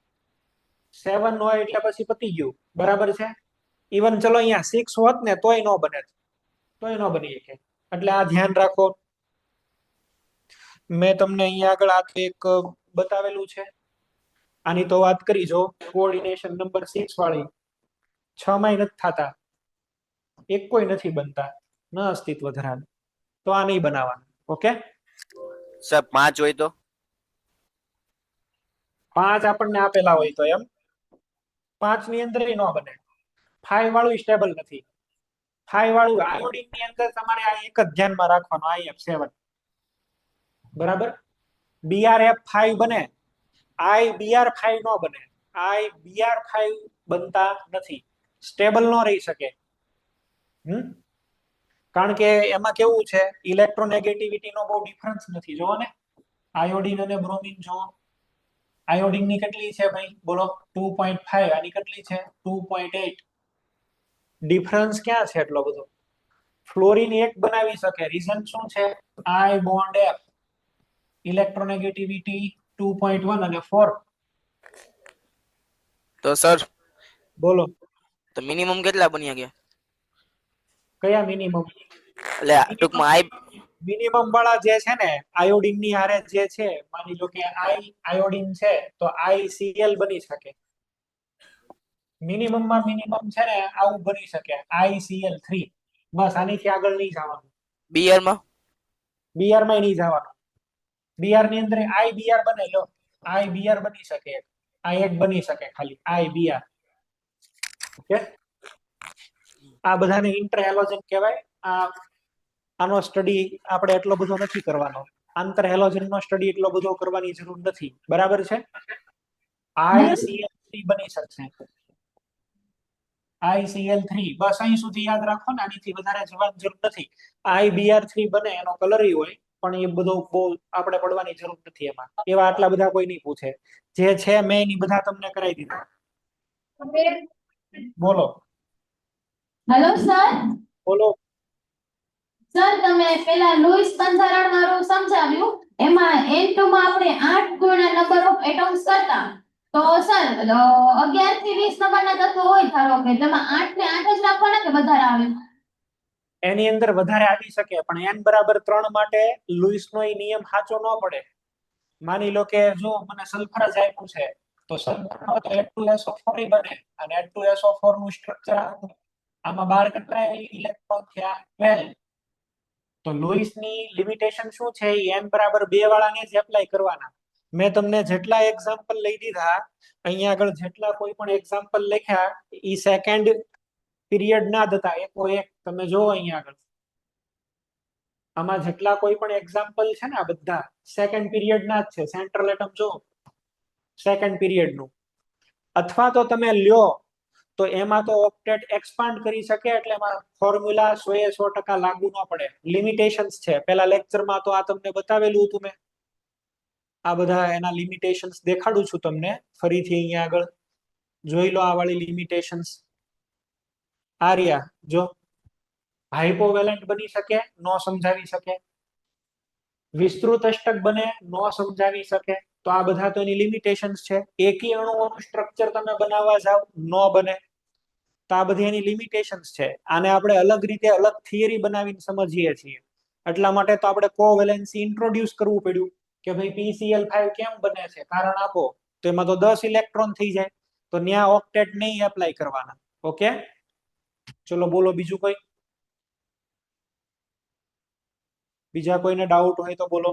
7 હોય એટલે પછી પતી ગયું. બરાબર છે? ઇવન ચલો અહીંયા 6 હોત ને તોય ન બને, તોય ન બની શકે. એટલે આ ધ્યાન રાખો. મેં તમને અહીંયા આગળ આ એક બતાવેલું છે. આની તો વાત કરી જો, કોઓર્ડિનેશન નંબર 6 વાળી 6 માં નથી થતા, એક કોઈ નથી બનતા, ન અસ્તિત્વ ધરાવે. તો આ નહીં બનાવવાનું. ઓકે સર 5 હોય તો? 5 આપણને આપેલા હોય તો એમ 5 ની અંદર ન બને. 5 વાળું સ્ટેબલ નથી. 5 વાળું આયોડિન ની અંદર તમારે આ એક જ ધ્યાનમાં રાખવાનું, IF7. બરાબર? BrF5 બને, IBr5 નો બને. IBr5 બનતા નથી, સ્ટેબલ નો રહી શકે. કારણ કે એમાં કેવું છે, ઇલેક્ટ્રોનેગેટિવિટી નો બહુ ડિફરન્સ નથી. જોવો ને, આયોડિન અને બ્રોમિન જોવો. આયોડિન ની કેટલી છે ભાઈ, બોલો? 2.5. આની કેટલી છે? 2.8. ડિફરન્સ ક્યાં છે એટલો બધો? ફ્લોરિન એક બનાવી શકે. રીઝન શું છે? I બોન્ડ F, ઇલેક્ટ્રોનેગેટિવિટી 2.1 અને 4. તો સર બોલો. તો મિનિમમ કેટલા બન્યા ગયા? કયા મિનિમમ? એટલે ટૂંકમાં મિનિમમ વાળા જે છે ને, આયોડિન ની હારે જે છે, માની લો કે આયોડિન છે તો ICl બની શકે. મિનિમમ માં મિનિમમ છે ને આવું બની શકે, ICl3. બસ, આનીથી આગળ નહીં જવાનું. બીઆર માં બીઆર માં નહીં જવાનું. બીઆર ની અંદર આઈ બીઆર બને લો, આઈ બીઆર બની શકે, આ એક બની શકે ખાલી આઈ બીઆર. ઓકે, આ બધાને ઇન્ટર હેલોજન કહેવાય. આનો સ્ટડી આપણે એટલો બધો નથી કરવાનો, આંતર હેલોજન નો સ્ટડી એટલો બધો કરવાની જરૂર નથી, બરાબર છે. ICl3 બની શકશે, ICl3 બસ અહીં સુધી યાદ રાખો ને, આનીથી વધારે જવાની જરૂર નથી. IBr3 બને એનો કલર હોય, પણ એ બધો બહુ આપણે પડવાની જરૂર નથી એમાં, એવા આટલા બધા કોઈ નહીં પૂછે. જે છે મેં એ બધા તમને કરાવી દીધા. બોલો હેલો સર. બોલો. સર તમે પેલા લુઈસ બંધારણ વાળું સમજાવ્યું, એમાં N2 માં આપણે 8 ગુણ્યા નંબર ઓફ એટમ્સ કરતા, તો સર 11 થી 20 નંબરના તત્વો હોય ધારો કે, તેમાં 8 ને 8 જ રાખવાના કે વધારે આવે? એની અંદર વધારે આવી શકે, પણ n બરાબર 3 માટે લુઈસનો એ નિયમ સાચો ન પડે. માની લો કે જો મને સલ્ફર જ આપ્યું છે, તો સલ્ફરનો તો H2SO4 બને, અને H2SO4 નું સ્ટ્રક્ચર આમાં 12 કેટલા ઇલેક્ટ્રોન થયા? 12. તો લુઈસની લિમિટેશન શું છે? n બરાબર 2 વાળાને જ એપ્લાય કરવાના. મેં તમને જેટલા એક્ઝામ્પલ લઈ દીધા, અહીંયા આગળ જેટલા કોઈ પણ એક્ઝામ્પલ લખ્યા, ઈ સેકન્ડ પીરિયડ ના જ હતા, એકો એક. તમે જો અહીંયા આગળ આમાં જેટલા કોઈ પણ એક્ઝામ્પલ છે ને, આ બધા સેકન્ડ પીરિયડ ના જ છે. સેન્ટ્રલ એટમ જો સેકન્ડ પીરિયડ નું. અથવા તો તમે લ્યો તો એમાં તો ઓક્ટેટ એક્સપાન્ડ કરી શકે, એટલે એમાં ફોર્મ્યુલા 100% લાગુ ન પડે, લિમિટેશન્સ છે. પેલા લેક્ચરમાં તો આ તમને બતાવેલું હતું મેં, આ બધા એના લિમિટેશન્સ દેખાડું છું તમને ફરીથી. અહીંયા આગળ જોઈ લો આ વાળી લિમિટેશન્સ. આ રહ્યા જો, હાઇપોવેલેન્ટ બની શકે, નો સમજાવી શકે. વિસ્તૃત અષ્ટક બને, નો સમજાવી શકે. તો આ બધા તો એની લિમિટેશન્સ છે. એકી અણુઓનું સ્ટ્રક્ચર તમે બનાવવા જાવ, નો બને. તો આ બધી એની લિમિટેશન્સ છે. આને આપણે અલગ રીતે અલગ થિયરી બનાવીને સમજીએ છીએ, એટલા માટે તો આપણે કોવેલેન્સી ઇન્ટ્રોડ્યુસ કરવું પડ્યું કે ભાઈ PCl5 કેમ બને છે, કારણ આપો. તો એમાં તો 10 ઇલેક્ટ્રોન થઈ જાય, તો ન્યા ઓક્ટેટ નહીં એપ્લાય કરવાના. ઓકે, ચલો બોલો બીજું કોઈ, બીજા કોઈને ડાઉટ હોય તો બોલો.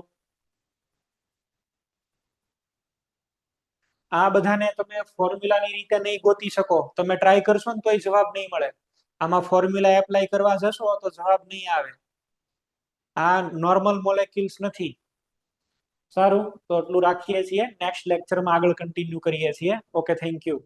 આ બધાને તમે ફોર્મ્યુલાની રીતે નહીં ગોતી શકો, તમે ટ્રાય કરશો ને તોય જવાબ નહીં મળે. આમાં ફોર્મ્યુલા એપ્લાય કરવા જશો તો જવાબ નહીં આવે. આ નોર્મલ મોલેક્યુલ્સ નથી. સારું, તો એટલું રાખીએ છીએ. નેક્સ્ટ લેક્ચરમાં આગળ કન્ટિન્યુ કરીએ છીએ. Okay, thank you.